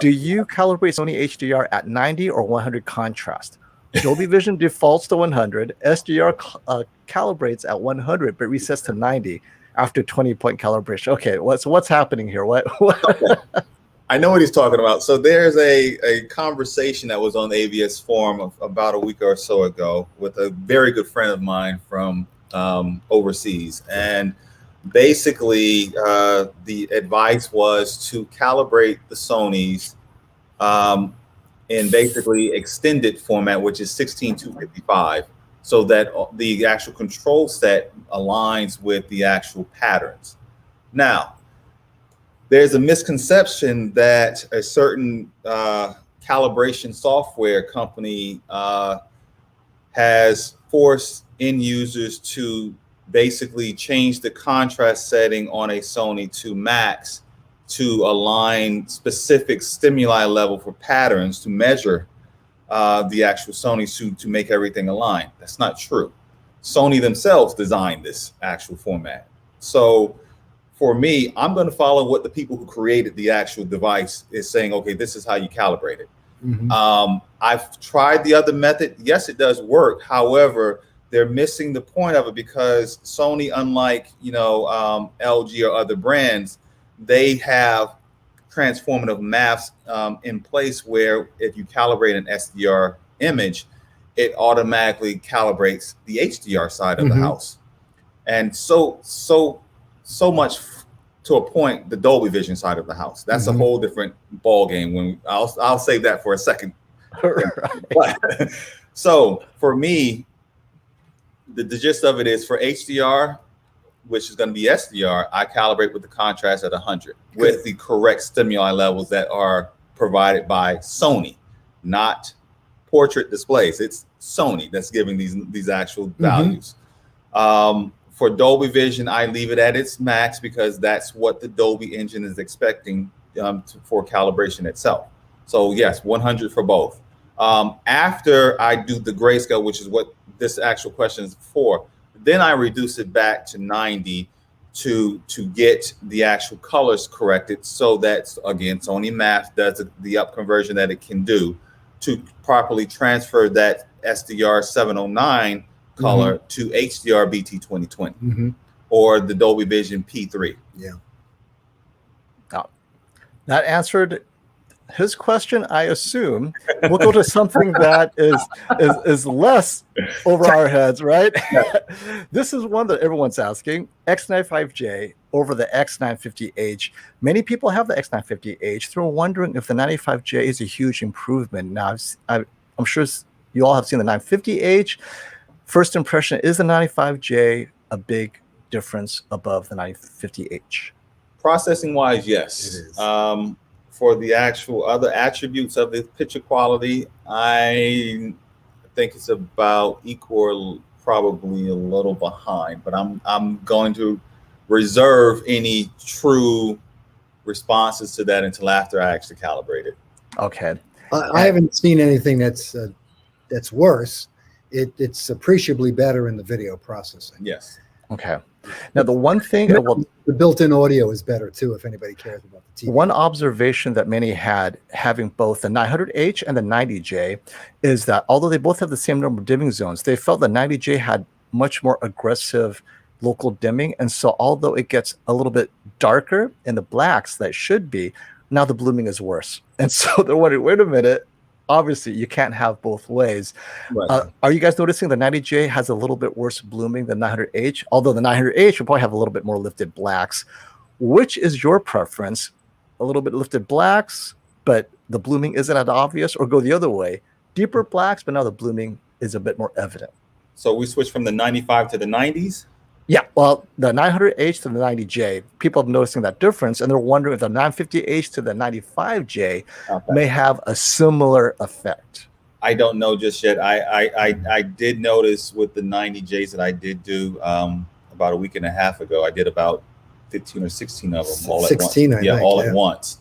Do you calibrate Sony HDR at 90 or 100 contrast? Dolby Vision defaults to 100. SDR calibrates at 100, but resets to 90 after 20-point calibration. Okay, what's happening here? What? I know what he's talking about. So there's a conversation that was on the AVSForum about a week or so ago with a very good friend of mine from overseas. And basically, the advice was to calibrate the Sonys in basically extended format, which is 16:255, so that the actual control set aligns with the actual patterns. Now, there's a misconception that a certain calibration software company has forced end users to basically change the contrast setting on a Sony to max to align specific stimuli level for patterns to measure the actual Sony to make everything align. That's not true. Sony themselves designed this actual format. So for me, I'm going to follow what the people who created the actual device is saying. Okay, this is how you calibrate it. Mm-hmm. I've tried the other method. Yes, it does work. However, they're missing the point of it because Sony, unlike LG or other brands, they have transformative maths in place where if you calibrate an SDR image, it automatically calibrates the HDR side of the house. And so much to a point, the Dolby Vision side of the house. That's a whole different ball game. I'll save that for a second. But, so for me, the gist of it is for HDR, which is going to be SDR, I calibrate with the contrast at 100 with the correct stimuli levels that are provided by Sony, not portrait displays. It's Sony that's giving these actual values. For Dolby Vision, I leave it at its max because that's what the Dolby engine is expecting for calibration itself. So yes, 100 for both. After I do the grayscale, which is what this actual question is for, then I reduce it back to 90 to get the actual colors corrected so that, again, Sony Math does the up conversion that it can do to properly transfer that SDR 709 color to HDR BT 2020 or the Dolby Vision P3. Yeah. That answered his question, I assume, we'll go to something that is less over our heads, right? This is one that everyone's asking. X95J over the X950H. Many people have the X950H. They're wondering if the 95J is a huge improvement. Now, I'm sure you all have seen the 950H. First impression, is the 95J a big difference above the 950H? Processing wise, yes. It is. For the actual other attributes of the picture quality, I think it's about equal, probably a little behind, but I'm going to reserve any true responses to that until after I actually calibrate it. Okay. I haven't seen anything that's worse. It's appreciably better in the video processing. Yes. Okay. Now, the one thing, the built-in audio is better too, if anybody cares about the TV. One observation that many had having both the 900H and the 90J is that although they both have the same number of dimming zones, they felt the 90J had much more aggressive local dimming. And so although it gets a little bit darker in the blacks that should be, now the blooming is worse. And so they're wondering, wait a minute, obviously you can't have both ways. Right. Are you guys noticing the 90J has a little bit worse blooming than 900H? Although the 900H will probably have a little bit more lifted blacks. Which is your preference? A little bit lifted blacks, but the blooming isn't as obvious, or go the other way, deeper blacks, but now the blooming is a bit more evident? So we switch from the 95 to the 90s? Yeah, well, the 900H to the 90J, people are noticing that difference, and they're wondering if the 950H to the 95J may have a similar effect. I don't know just yet. I did notice with the 90Js that I did do about a week and a half ago. I did about 15 or 16 of them all 16, at once. At once.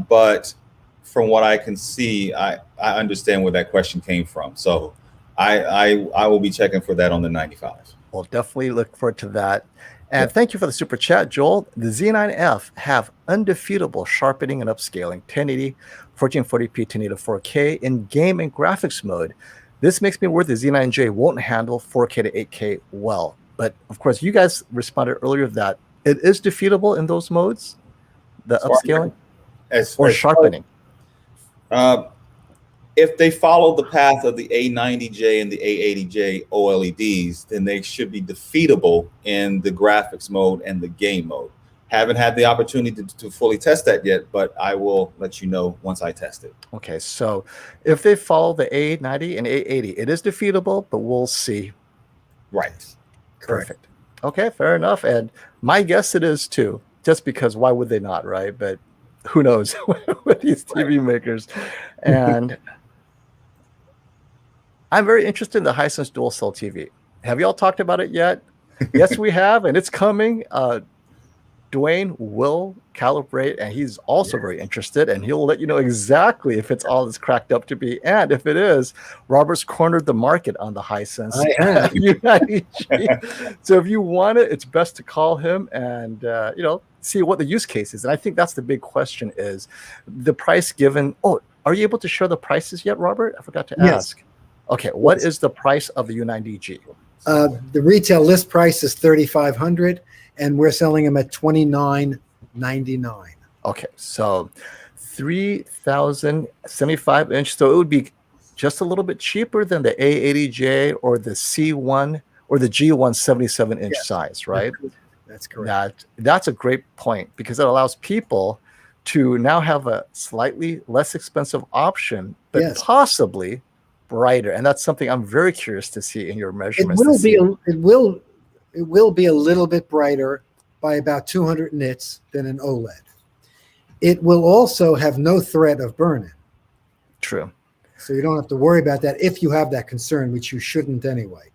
But from what I can see, I understand where that question came from. So I will be checking for that on the 95. We'll definitely look forward to that. And thank you for the super chat, Joel. The Z9F have undefeatable sharpening and upscaling, 1080, 1440p, 1080 to 4K in game and graphics mode. This makes me worry the Z9J won't handle 4K to 8K well. But of course, you guys responded earlier that it is defeatable in those modes, the upscaling or sharpening. If they follow the path of the A90J and the A80J OLEDs, then they should be defeatable in the graphics mode and the game mode. Haven't had the opportunity to fully test that yet, but I will let you know once I test it. Okay, so if they follow the A90 and A80, it is defeatable, but we'll see. Right. Perfect. Okay, fair enough. And my guess it is too, just because why would they not, right? But who knows with these TV makers. And I'm very interested in the Hisense dual cell TV. Have you all talked about it yet? Yes, we have, and it's coming. Dwayne will calibrate, and he's also very interested, and he'll let you know exactly if it's all it's cracked up to be. And if it is, Robert's cornered the market on the Hisense U9DG. So if you want it, it's best to call him and see what the use case is. And I think that's the big question: is the price given? Oh, are you able to share the prices yet, Robert? I forgot to ask. Okay, what is the price of the U9DG? The retail list price is $3,500, and we're selling them at $2,999. Okay, so 3,000 75-inch. So it would be just a little bit cheaper than the A80J or the C1 or the G1 77-inch size, right? That's correct. That's a great point, because it allows people to now have a slightly less expensive option, but possibly brighter. And that's something I'm very curious to see in your measurements. It will be a little bit brighter by about 200 nits than an OLED. It will also have no threat of burn-in. True. So you don't have to worry about that if you have that concern, which you shouldn't anyway.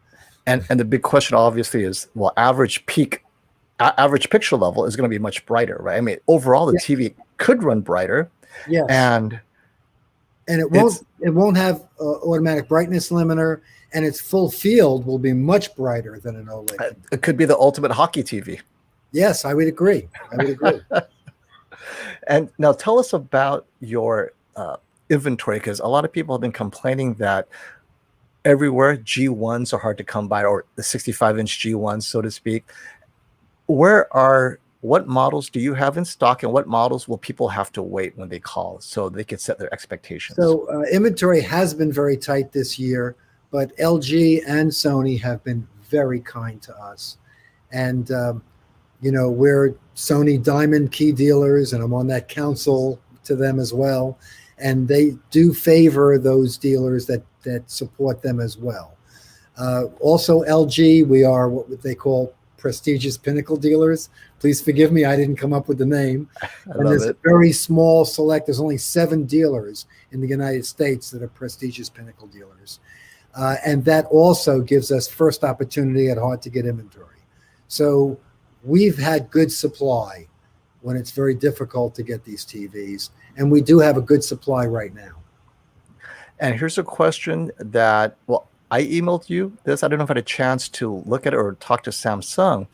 And the big question obviously is, well, average picture level is going to be much brighter, right? I mean, overall the TV could run brighter. Yes. And it won't have automatic brightness limiter, and its full field will be much brighter than an OLED. It could be the ultimate hockey TV. Yes, I would agree. And now tell us about your inventory, because a lot of people have been complaining that everywhere G1s are hard to come by, or the 65-inch G1s, so to speak. Where are what models do you have in stock, and what models will people have to wait when they call so they can set their expectations? So inventory has been very tight this year, but LG and Sony have been very kind to us. And, we're Sony Diamond key dealers, and I'm on that council to them as well. And they do favor those dealers that support them as well. Also, LG, we are what they call prestigious pinnacle dealers. Please forgive me, I didn't come up with the name. And there's a very small select. There's only 7 dealers in the United States that are prestigious pinnacle dealers. And that also gives us first opportunity at hard to get inventory. So we've had good supply when it's very difficult to get these TVs. And we do have a good supply right now. And here's a question that, I emailed you this. I don't know if I had a chance to look at it or talk to Samsung.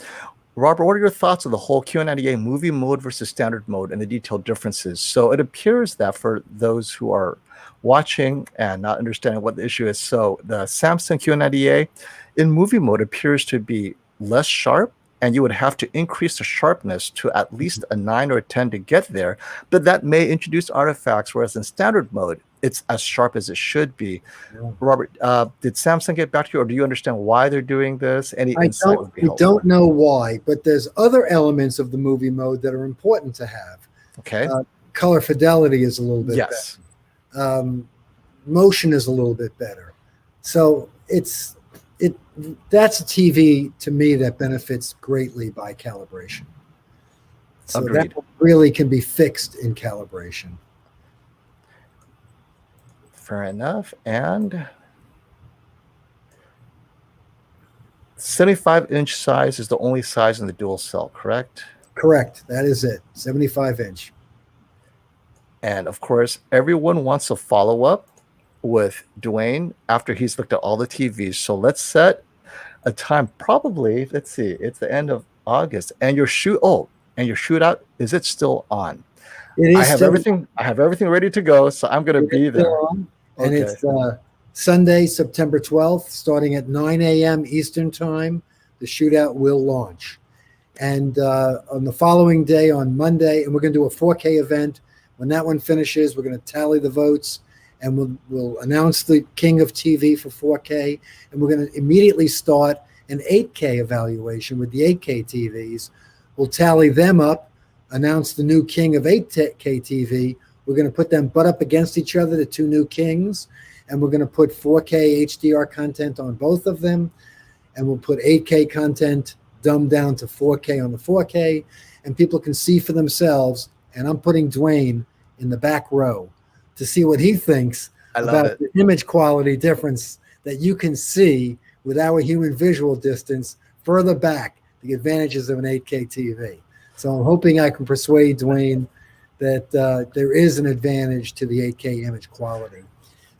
Robert, what are your thoughts on the whole QN900A movie mode versus standard mode and the detailed differences? So it appears that for those who are watching and not understanding what the issue is, so the Samsung QN900A in movie mode appears to be less sharp, and you would have to increase the sharpness to at least a 9 or a 10 to get there. But that may introduce artifacts, whereas in standard mode, it's as sharp as it should be. Yeah. Robert, did Samsung get back to you, or do you understand why they're doing this? Any insight would be helpful. I don't know why, but there's other elements of the movie mode that are important to have. Okay. Color fidelity is a little bit better. Motion is a little bit better. So that's a TV to me that benefits greatly by calibration. So Agreed. That really can be fixed in calibration. Fair enough. And 75-inch size is the only size in the dual cell, correct? Correct. That is it. 75-inch. And of course, everyone wants a follow-up with Dwayne after he's looked at all the TVs. So let's set a time. Probably, let's see, it's the end of August. And your shootout, is it still on? It is. I have everything ready to go, so I'm going to be there. And it's Sunday, September 12th, starting at 9 a.m. Eastern Time. The shootout will launch. And on the following day, on Monday, and we're going to do a 4K event. When that one finishes, we're going to tally the votes, and we'll announce the king of TV for 4K. And we're going to immediately start an 8K evaluation with the 8K TVs. We'll tally them up, announce the new king of 8K TV. We're going to put them butt up against each other, the 2 new kings, and we're going to put 4K HDR content on both of them, and we'll put 8K content dumbed down to 4K on the 4K, and people can see for themselves, and I'm putting Dwayne in the back row to see what he thinks about the image quality difference that you can see with our human visual distance further back, the advantages of an 8K TV. So I'm hoping I can persuade Dwayne that there is an advantage to the 8K image quality.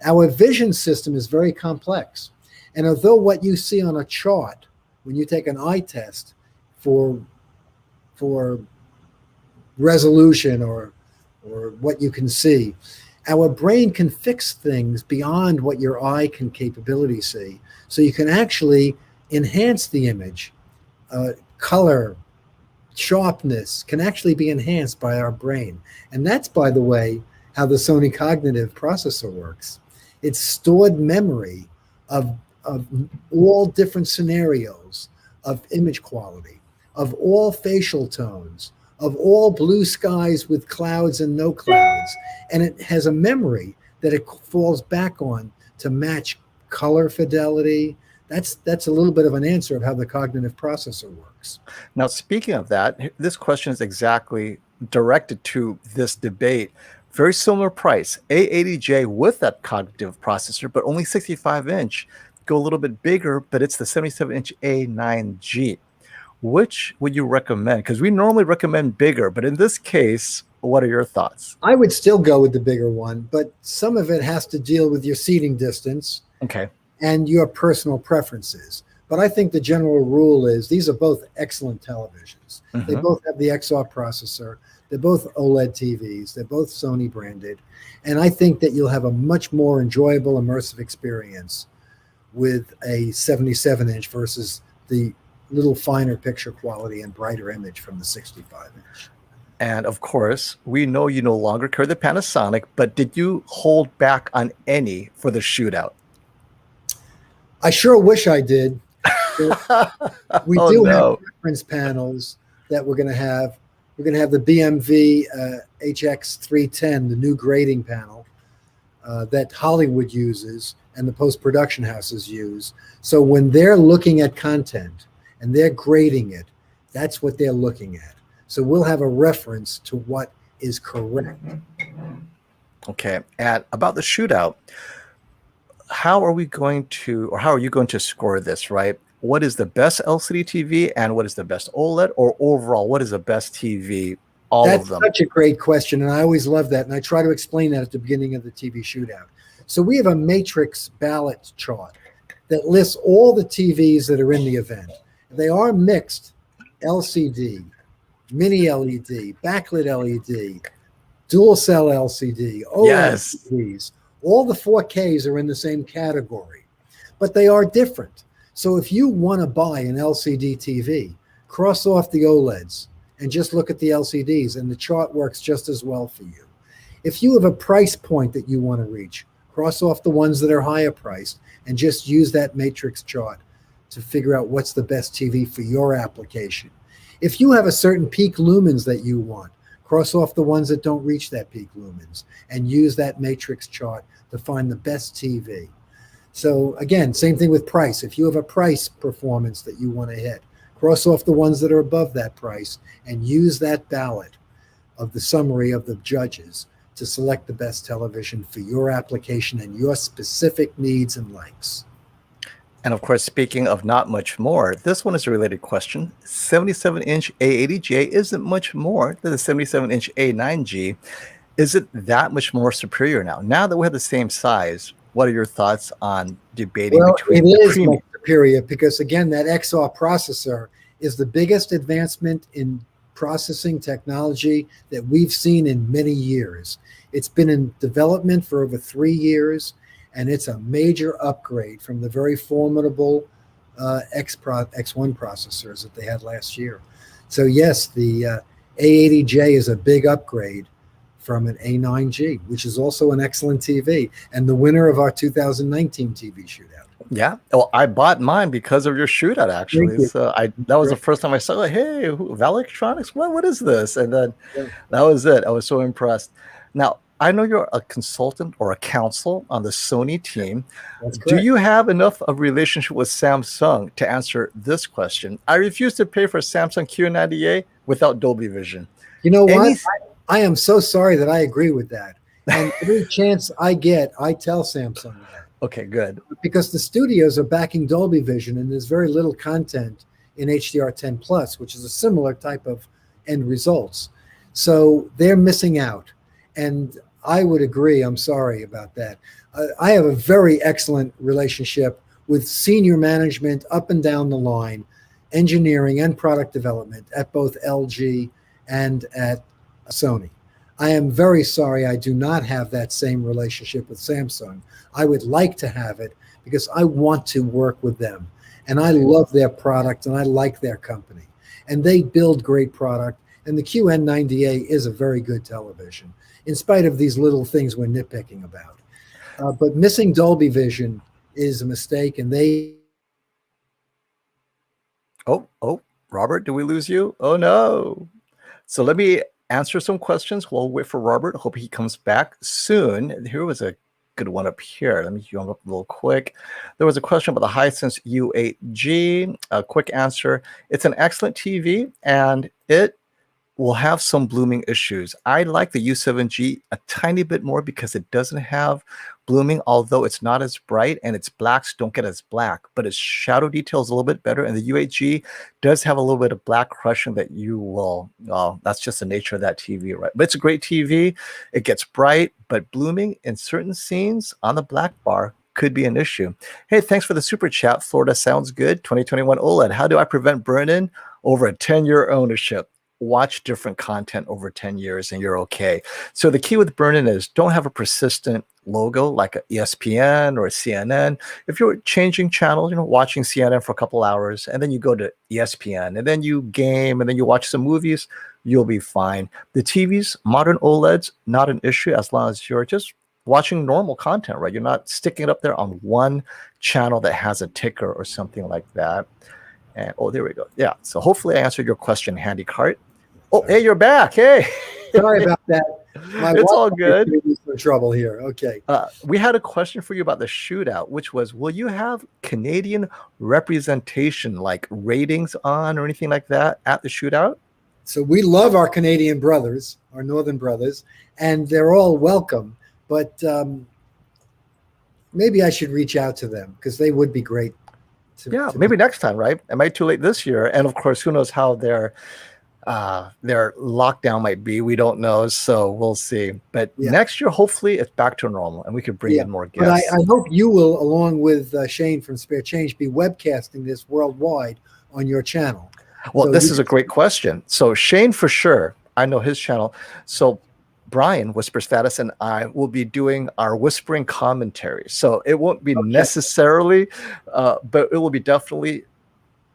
Our vision system is very complex. And although what you see on a chart, when you take an eye test for resolution or what you can see, our brain can fix things beyond what your eye can capability see. So you can actually enhance the image. Color, sharpness can actually be enhanced by our brain. And that's, by the way, how the Sony cognitive processor works. It's stored memory of all different scenarios of image quality, of all facial tones, of all blue skies with clouds and no clouds. And it has a memory that it falls back on to match color fidelity. That's a little bit of an answer of how the cognitive processor works. Now, speaking of that, this question is exactly directed to this debate. Very similar price, A80J with that cognitive processor, but only 65-inch. Go a little bit bigger, but it's the 77-inch A9G. Which would you recommend? Because we normally recommend bigger, but in this case, what are your thoughts? I would still go with the bigger one, but some of it has to deal with your seating distance. Okay. And your personal preferences. But I think the general rule is these are both excellent televisions. Mm-hmm. They both have the XR processor. They're both OLED TVs. They're both Sony branded. And I think that you'll have a much more enjoyable, immersive experience with a 77-inch versus the little finer picture quality and brighter image from the 65-inch. And of course, we know you no longer carry the Panasonic, but did you hold back on any for the Shootout? I sure wish I did. We Oh, do no. have reference panels that we're going to have. We're going to have the BMV HX310, the new grading panel that Hollywood uses and the post-production houses use. So when they're looking at content and they're grading it, that's what they're looking at. So we'll have a reference to what is correct. Okay. And about the Shootout, how are you going to score this, right? What is the best LCD TV and what is the best OLED, or overall, what is the best TV? That's of them. Such a great question, and I always love that, and I try to explain that at the beginning of the TV Shootout. So we have a matrix ballot chart that lists all the TVs that are in the event. They are mixed LCD, mini LED, backlit LED, dual cell LCD, OLED Yes. TVs. All the 4Ks are in the same category, but they are different. So if you want to buy an LCD TV, cross off the OLEDs and just look at the LCDs, and the chart works just as well for you. If you have a price point that you want to reach, cross off the ones that are higher priced and just use that matrix chart to figure out what's the best TV for your application. If you have a certain peak lumens that you want, cross off the ones that don't reach that peak lumens and use that matrix chart to find the best TV. So again, same thing with price. If you have a price performance that you want to hit, cross off the ones that are above that price and use that ballot of the summary of the judges to select the best television for your application and your specific needs and likes. And of course, speaking of not much more, this one is a related question. 77-inch A80J isn't much more than the 77-inch A9G. Is it that much more superior now? Now that we have the same size, what are your thoughts on debating between the premium? More superior because, again, that XR processor is the biggest advancement in processing technology that we've seen in many years. It's been in development for over 3 years, and it's a major upgrade from the very formidable X1 processors that they had last year. So yes, the A80J is a big upgrade from an A9G, which is also an excellent TV and the winner of our 2019 TV Shootout. Yeah. Well, I bought mine because of your Shootout, actually. Thank you. So that was the first time I saw it. Hey, Val Electronics, what is this? And then that was it. I was so impressed. Now, I know you're a consultant or a counsel on the Sony team. That's correct. Do you have enough of a relationship with Samsung to answer this question? I refuse to pay for Samsung QNED without Dolby Vision. You know what? I am so sorry that I agree with that. And every chance I get, I tell Samsung that. Okay, good. Because the studios are backing Dolby Vision, and there's very little content in HDR10 Plus, which is a similar type of end results. So they're missing out. And I would agree. I'm sorry about that. I have a very excellent relationship with senior management up and down the line, engineering and product development at both LG and at Sony. I am very sorry I do not have that same relationship with Samsung. I would like to have it because I want to work with them. And I love their product and I like their company. And they build great product. And the QN900A is a very good television, in spite of these little things we're nitpicking about. But missing Dolby Vision is a mistake, and they... Oh, Robert, do we lose you? Oh, no. So let me answer some questions while we wait for Robert. Hope he comes back soon. Here was a good one up here. Let me jump up a little quick. There was a question about the Hisense U8G. A quick answer. It's an excellent TV, and it will have some blooming issues. I like the U7G a tiny bit more because it doesn't have blooming, although it's not as bright and its blacks don't get as black, but its shadow detail is a little bit better. And the U8G does have a little bit of black crushing that you will, that's just the nature of that TV, right? But it's a great TV. It gets bright, but blooming in certain scenes on the black bar could be an issue. Hey, thanks for the super chat. Florida sounds good. 2021 OLED. How do I prevent burn-in over a 10-year ownership? Watch different content over 10 years and you're okay. So the key with burn-in is don't have a persistent logo like a ESPN or a CNN. If you're changing channels, watching CNN for a couple hours, and then you go to ESPN, and then you game, and then you watch some movies, you'll be fine. The TVs, modern OLEDs, not an issue as long as you're just watching normal content, right? You're not sticking it up there on one channel that has a ticker or something like that. And there we go. Yeah. So hopefully I answered your question, Handy Cart. Oh, hey, you're back. Hey. Sorry about that. It's all good. Some trouble here. Okay. We had a question for you about the shootout, which was, will you have Canadian representation, like ratings on or anything like that at the shootout? So we love our Canadian brothers, our northern brothers, and they're all welcome. But maybe I should reach out to them because they would be great. Maybe next time, right? It might be too late this year. And of course, who knows how their lockdown might be. We don't know, so we'll see. But next year, hopefully, it's back to normal, and we could bring in more guests. But I hope you will, along with Shane from Spare Change, be webcasting this worldwide on your channel. Well, this is a great question. So Shane, for sure, I know his channel. So Brian, Whisper Status, and I will be doing our whispering commentary. So it won't be necessarily, but it will be definitely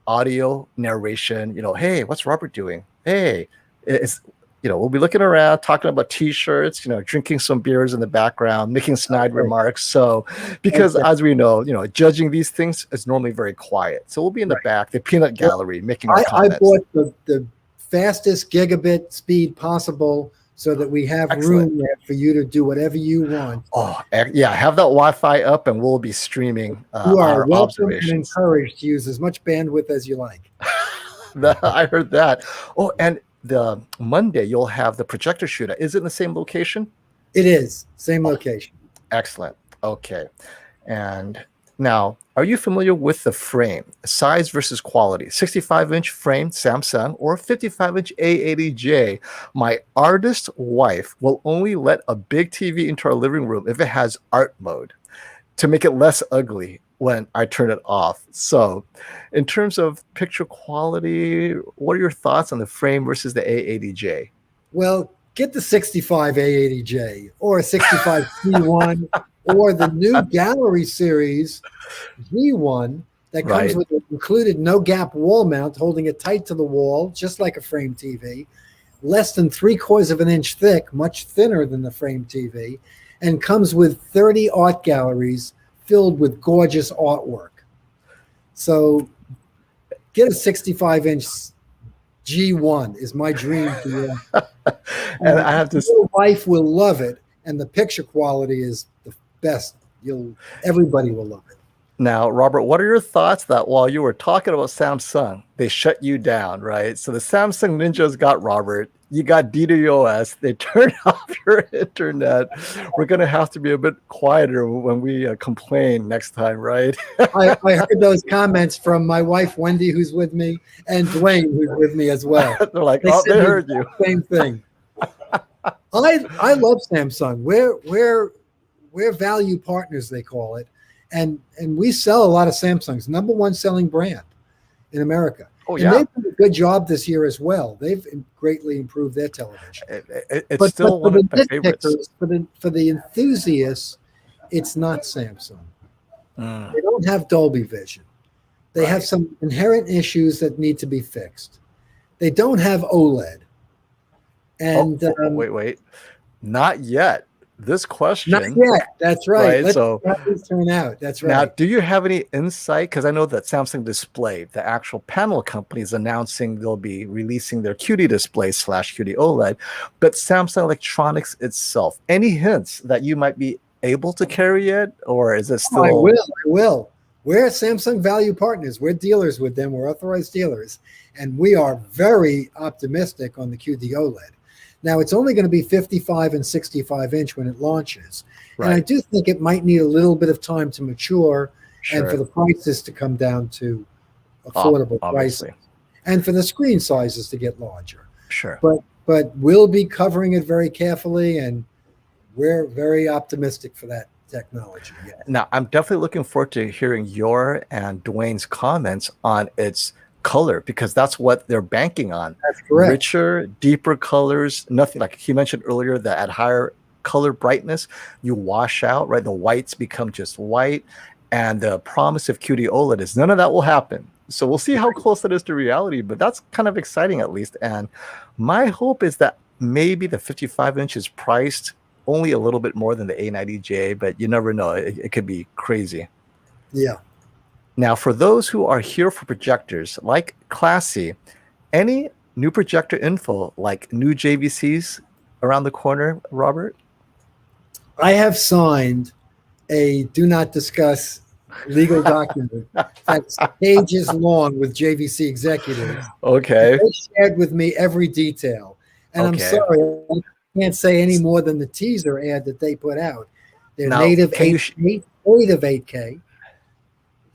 audio narration. Hey, what's Robert doing? Hey, we'll be looking around, talking about T-shirts, drinking some beers in the background, making snide remarks. So, because as we know, judging these things is normally very quiet. So we'll be in the back, the peanut gallery, making our comments. I bought the fastest gigabit speed possible so that we have room there for you to do whatever you want. Oh, yeah, have that Wi-Fi up, and we'll be streaming you are our welcome observations. And encouraged to use as much bandwidth as you like. I heard that. Oh, and the Monday you'll have the projector shootout. Is it in the same location? It is. Same location. Excellent. Okay. And now, are you familiar with the frame, size versus quality? 65-inch frame Samsung or 55-inch A80J? My artist wife will only let a big TV into our living room if it has art mode to make it less ugly when I turn it off. So in terms of picture quality, what are your thoughts on the frame versus the A80J? Well, get the 65 A80J or a 65 C1 or the new Gallery Series G1 that comes with an included no-gap wall mount, holding it tight to the wall, just like a frame TV, less than 3/4 of an inch thick, much thinner than the frame TV, and comes with 30 art galleries filled with gorgeous artwork. So get a 65-inch G1 is my dream for you. And I have to say, your wife will love it, and the picture quality is the best. Everybody will love it. Now, Robert, what are your thoughts that while you were talking about Samsung, they shut you down, right? So the Samsung Ninjas got Robert. You got DDoS. They turned off your internet. We're going to have to be a bit quieter when we complain next time, right? I heard those comments from my wife, Wendy, who's with me, and Dwayne, who's with me as well. They're like, they heard you. Same thing. I love Samsung. We're value partners, they call it. And we sell a lot of Samsungs, #1 selling brand in America. Oh, and they've done a good job this year as well. They've greatly improved their television. It's still one of my favorites. For the enthusiasts, it's not Samsung. They don't have Dolby Vision. They have some inherent issues that need to be fixed. They don't have OLED. And wait. Not yet. This question. Not yet. That's right. Let's so see how these turn out. That's right. Now, do you have any insight? Because I know that Samsung Display, the actual panel company, is announcing they'll be releasing their QD display / QD-OLED. But Samsung Electronics itself, any hints that you might be able to carry it, or is it still? I will. We're Samsung value partners. We're dealers with them. We're authorized dealers, and we are very optimistic on the QD-OLED. Now, it's only going to be 55 and 65 inch when it launches. And I do think it might need a little bit of time to mature and for the prices to come down to affordable prices and for the screen sizes to get larger. Sure. But we'll be covering it very carefully, and we're very optimistic for that technology. Yeah. Now, I'm definitely looking forward to hearing your and Dwayne's comments on its color, because that's what they're banking on. That's correct. Richer, deeper colors, nothing like he mentioned earlier that at higher color brightness, you wash out, right? The whites become just white. And the promise of QD-OLED is none of that will happen. So we'll see how close that is to reality, but that's kind of exciting at least. And my hope is that maybe the 55-inch is priced only a little bit more than the A90J, but you never know. It could be crazy. Yeah. Now, for those who are here for projectors, like Classy, any new projector info, like new JVCs around the corner, Robert? I have signed a do not discuss legal document that's pages long with JVC executives. Okay. They shared with me every detail. And I'm sorry, I can't say any more than the teaser ad that they put out. They're Now, native 8K.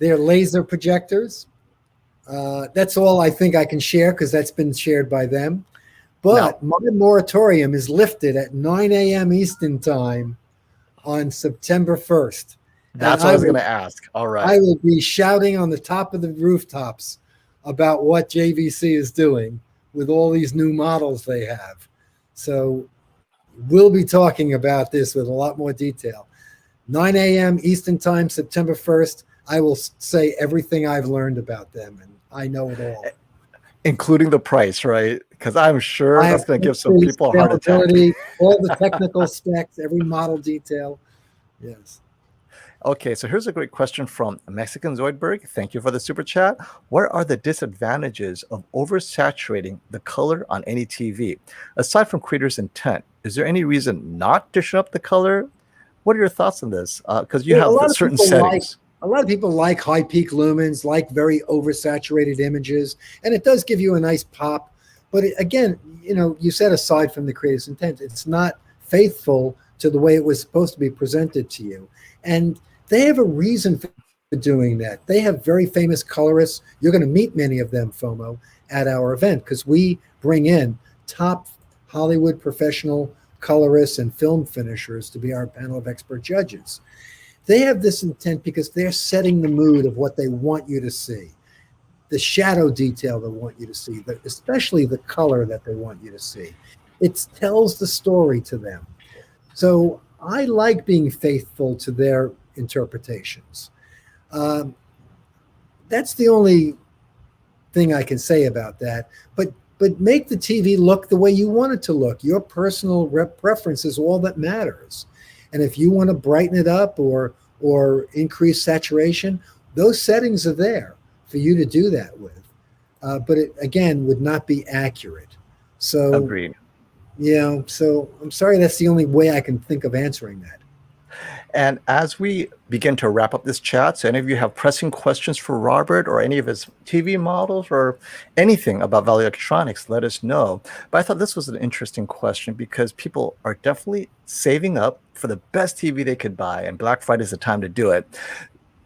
They're laser projectors. That's all I think I can share because that's been shared by them. But my moratorium is lifted at 9 a.m. Eastern time on September 1st. That's what I was going to ask. All right. I will be shouting on the top of the rooftops about what JVC is doing with all these new models they have. So we'll be talking about this with a lot more detail. 9 a.m. Eastern time, September 1st, I will say everything I've learned about them, and I know it all. Including the price, right? Because I'm sure that's going to give some people a heart attack. All the technical specs, every model detail. Yes. Okay, so here's a great question from Mexican Zoidberg. Thank you for the super chat. What are the disadvantages of oversaturating the color on any TV? Aside from creators' intent, is there any reason not to show up the color? What are your thoughts on this? Because you have certain settings. A lot of people like high peak lumens, like very oversaturated images, and it does give you a nice pop. But again, you said aside from the creator's intent, it's not faithful to the way it was supposed to be presented to you. And they have a reason for doing that. They have very famous colorists. You're going to meet many of them, FOMO, at our event because we bring in top Hollywood professional colorists and film finishers to be our panel of expert judges. They have this intent because they're setting the mood of what they want you to see, the shadow detail they want you to see, especially the color that they want you to see. It tells the story to them. So I like being faithful to their interpretations. That's the only thing I can say about that. But make the TV look the way you want it to look. Your personal preference is all that matters. And if you want to brighten it up or increase saturation, those settings are there for you to do that with. But it, again, would not be accurate. So, agreed. So I'm sorry, that's the only way I can think of answering that. And as we begin to wrap up this chat, so any of you have pressing questions for Robert or any of his TV models or anything about value electronics, let us know. But I thought this was an interesting question because people are definitely saving up for the best TV they could buy, and Black Friday is the time to do it.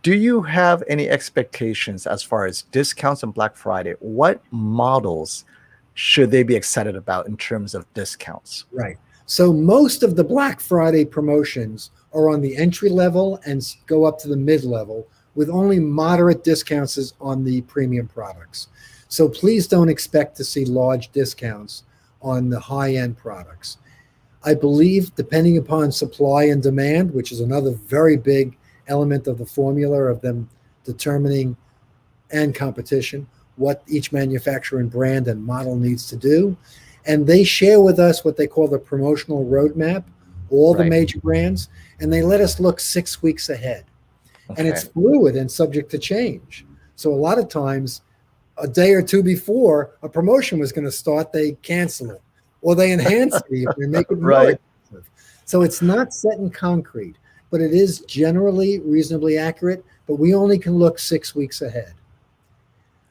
Do you have any expectations as far as discounts on Black Friday? What models should they be excited about in terms of discounts? Right. So most of the Black Friday promotions are on the entry level and go up to the mid level with only moderate discounts on the premium products. So please don't expect to see large discounts on the high-end products. I believe, depending upon supply and demand, which is another very big element of the formula of them determining, and competition, what each manufacturer and brand and model needs to do. And they share with us what they call the promotional roadmap, all the major brands, and they let us look 6 weeks ahead. Okay. And it's fluid and subject to change. So a lot of times, a day or two before a promotion was going to start, they cancel it, or they enhance it and make it more expensive. So it's not set in concrete, but it is generally reasonably accurate, but we only can look 6 weeks ahead.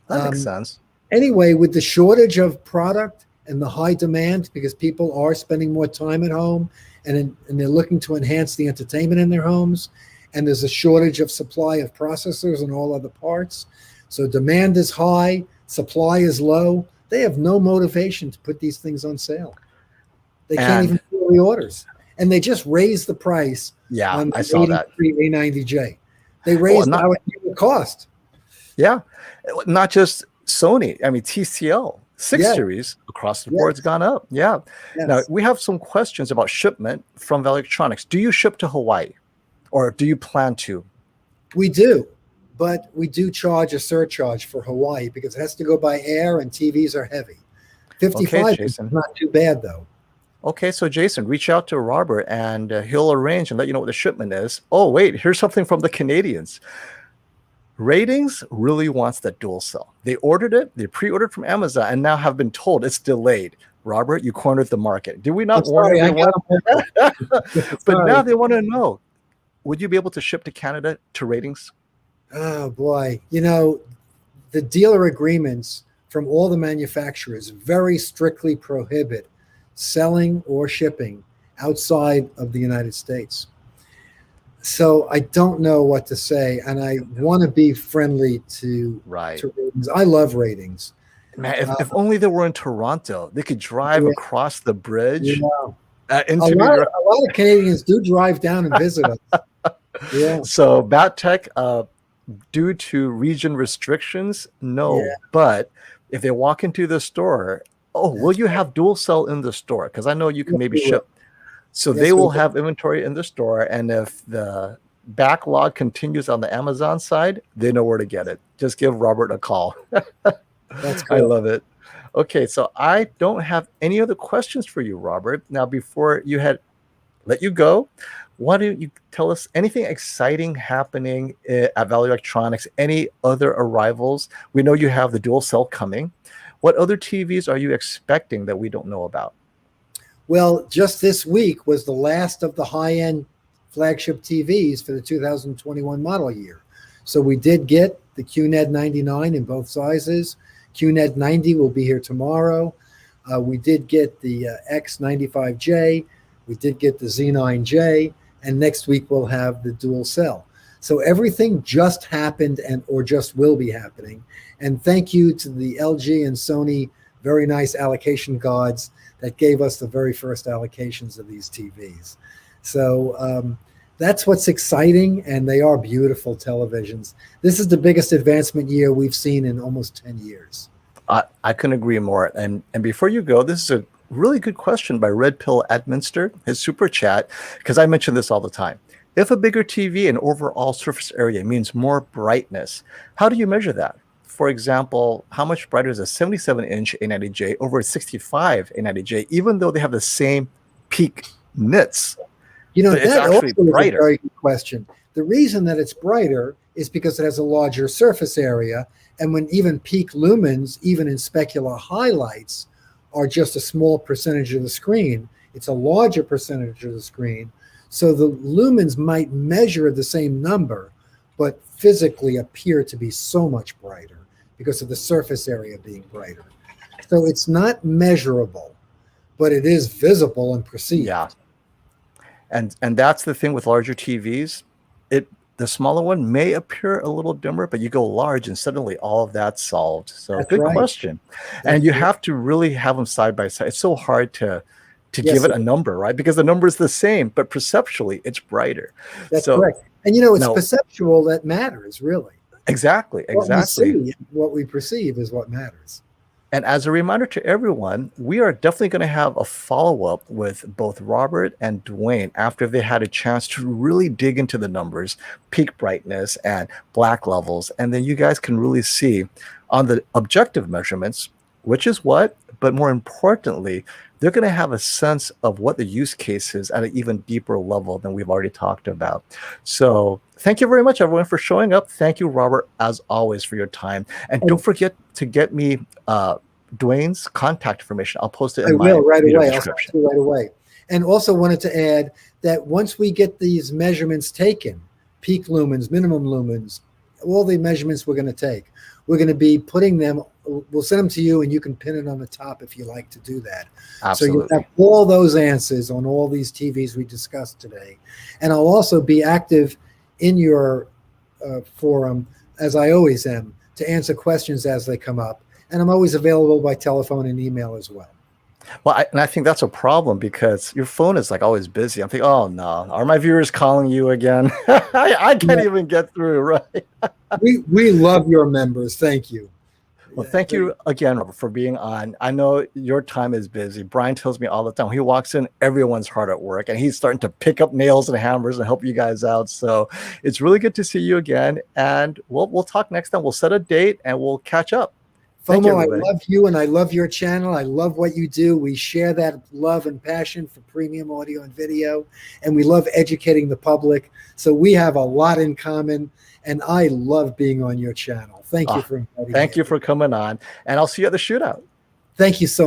That makes sense. Anyway, with the shortage of product and the high demand, because people are spending more time at home and they're looking to enhance the entertainment in their homes, and there's a shortage of supply of processors and all other parts. So demand is high, supply is low. They have no motivation to put these things on sale. They can't even fill the orders. And they just raised the price on the A90J. They raised our cost. Yeah, not just Sony. I mean, TCL 6 Yeah. series across the Yes. board's gone up. Yeah. Yes. Now, we have some questions about shipment from Valley Electronics. Do you ship to Hawaii, or do you plan to? We do, but we do charge a surcharge for Hawaii because it has to go by air and TVs are heavy. 55 is Jason. not too bad, though. Okay, so Jason, reach out to Robert and he'll arrange and let you know what the shipment is. Oh, wait, here's something from the Canadians. Ratings really wants that dual cell. They ordered it, they pre-ordered from Amazon, and now have been told it's delayed. Robert, you cornered the market. Did we not warn everyone? But now they want to know, would you be able to ship to Canada to Ratings? Oh, boy. You know, the dealer agreements from all the manufacturers very strictly prohibit selling or shipping outside of the United States. So I don't know what to say, and I want to be friendly to Ratings. I love Ratings. Man, if only they were in Toronto, they could drive across the bridge into New York. A lot of Canadians do drive down and visit us. Yeah. So BatTech, due to region restrictions, no. Yeah. But if they walk into the store, will you have dual cell in the store? Because I know you can maybe ship. So they will have inventory in the store, and if the backlog continues on the Amazon side, they know where to get it. Just give Robert a call. That's cool. I love it. Okay, so I don't have any other questions for you, Robert. Now, before let you go, why don't you tell us anything exciting happening at Valley Electronics? Any other arrivals? We know you have the dual cell coming. What other TVs are you expecting that we don't know about? Well, just this week was the last of the high-end flagship TVs for the 2021 model year. So we did get the QNED99 in both sizes. QNED90 will be here tomorrow. We did get the X95J. We did get the Z9J. And next week we'll have the dual cell. So everything just happened or just will be happening. And thank you to the LG and Sony very nice allocation gods that gave us the very first allocations of these TVs. So that's what's exciting, and they are beautiful televisions. This is the biggest advancement year we've seen in almost 10 years. I couldn't agree more. And before you go, this is a really good question by Red Pill Adminster, his super chat, because I mention this all the time. If a bigger TV and overall surface area means more brightness, how do you measure that? For example, how much brighter is a 77-inch A90J over a 65 A90J, even though they have the same peak nits? You know, that also is a very good question. The reason that it's brighter is because it has a larger surface area, and when even peak lumens, even in specular highlights, are just a small percentage of the screen, it's a larger percentage of the screen. So the lumens might measure the same number, but physically appear to be so much brighter because of the surface area being brighter. So it's not measurable, but it is visible and perceived. Yeah. And that's the thing with larger TVs. The smaller one may appear a little dimmer, but you go large and suddenly all of that's solved. So good question. And you have to really have them side by side. It's so hard to give it a number, right? Because the number is the same, but perceptually it's brighter. That's correct. And it's perceptual that matters, really. Exactly. What we perceive is what matters. And as a reminder to everyone, we are definitely going to have a follow-up with both Robert and Dwayne after they had a chance to really dig into the numbers, peak brightness and black levels. And then you guys can really see on the objective measurements, which is what, but more importantly, they're going to have a sense of what the use case is at an even deeper level than we've already talked about. So thank you very much, everyone, for showing up. Thank you, Robert, as always, for your time. And don't forget to get me Dwayne's contact information. I'll post it in my video description. I'll right away. And also wanted to add that once we get these measurements taken, peak lumens, minimum lumens, all the measurements we're going to take, we're going to be putting them, we'll send them to you and you can pin it on the top if you like to do that. Absolutely. So you have all those answers on all these TVs we discussed today. And I'll also be active in your forum, as I always am, to answer questions as they come up. And I'm always available by telephone and email as well. Well, I think that's a problem because your phone is like always busy. I'm thinking, oh no, are my viewers calling you again? I can't even get through, right? we love your members. Thank you. Well, thank you again, Robert, for being on. I know your time is busy. Brian tells me all the time, he walks in, everyone's hard at work, and he's starting to pick up nails and hammers and help you guys out. So it's really good to see you again. And we'll talk next time. We'll set a date and we'll catch up. FOMO, I love you and I love your channel. I love what you do. We share that love and passion for premium audio and video, and we love educating the public. So we have a lot in common, and I love being on your channel. Thank you for inviting me. Thank you for coming on, and I'll see you at the shootout. Thank you so much.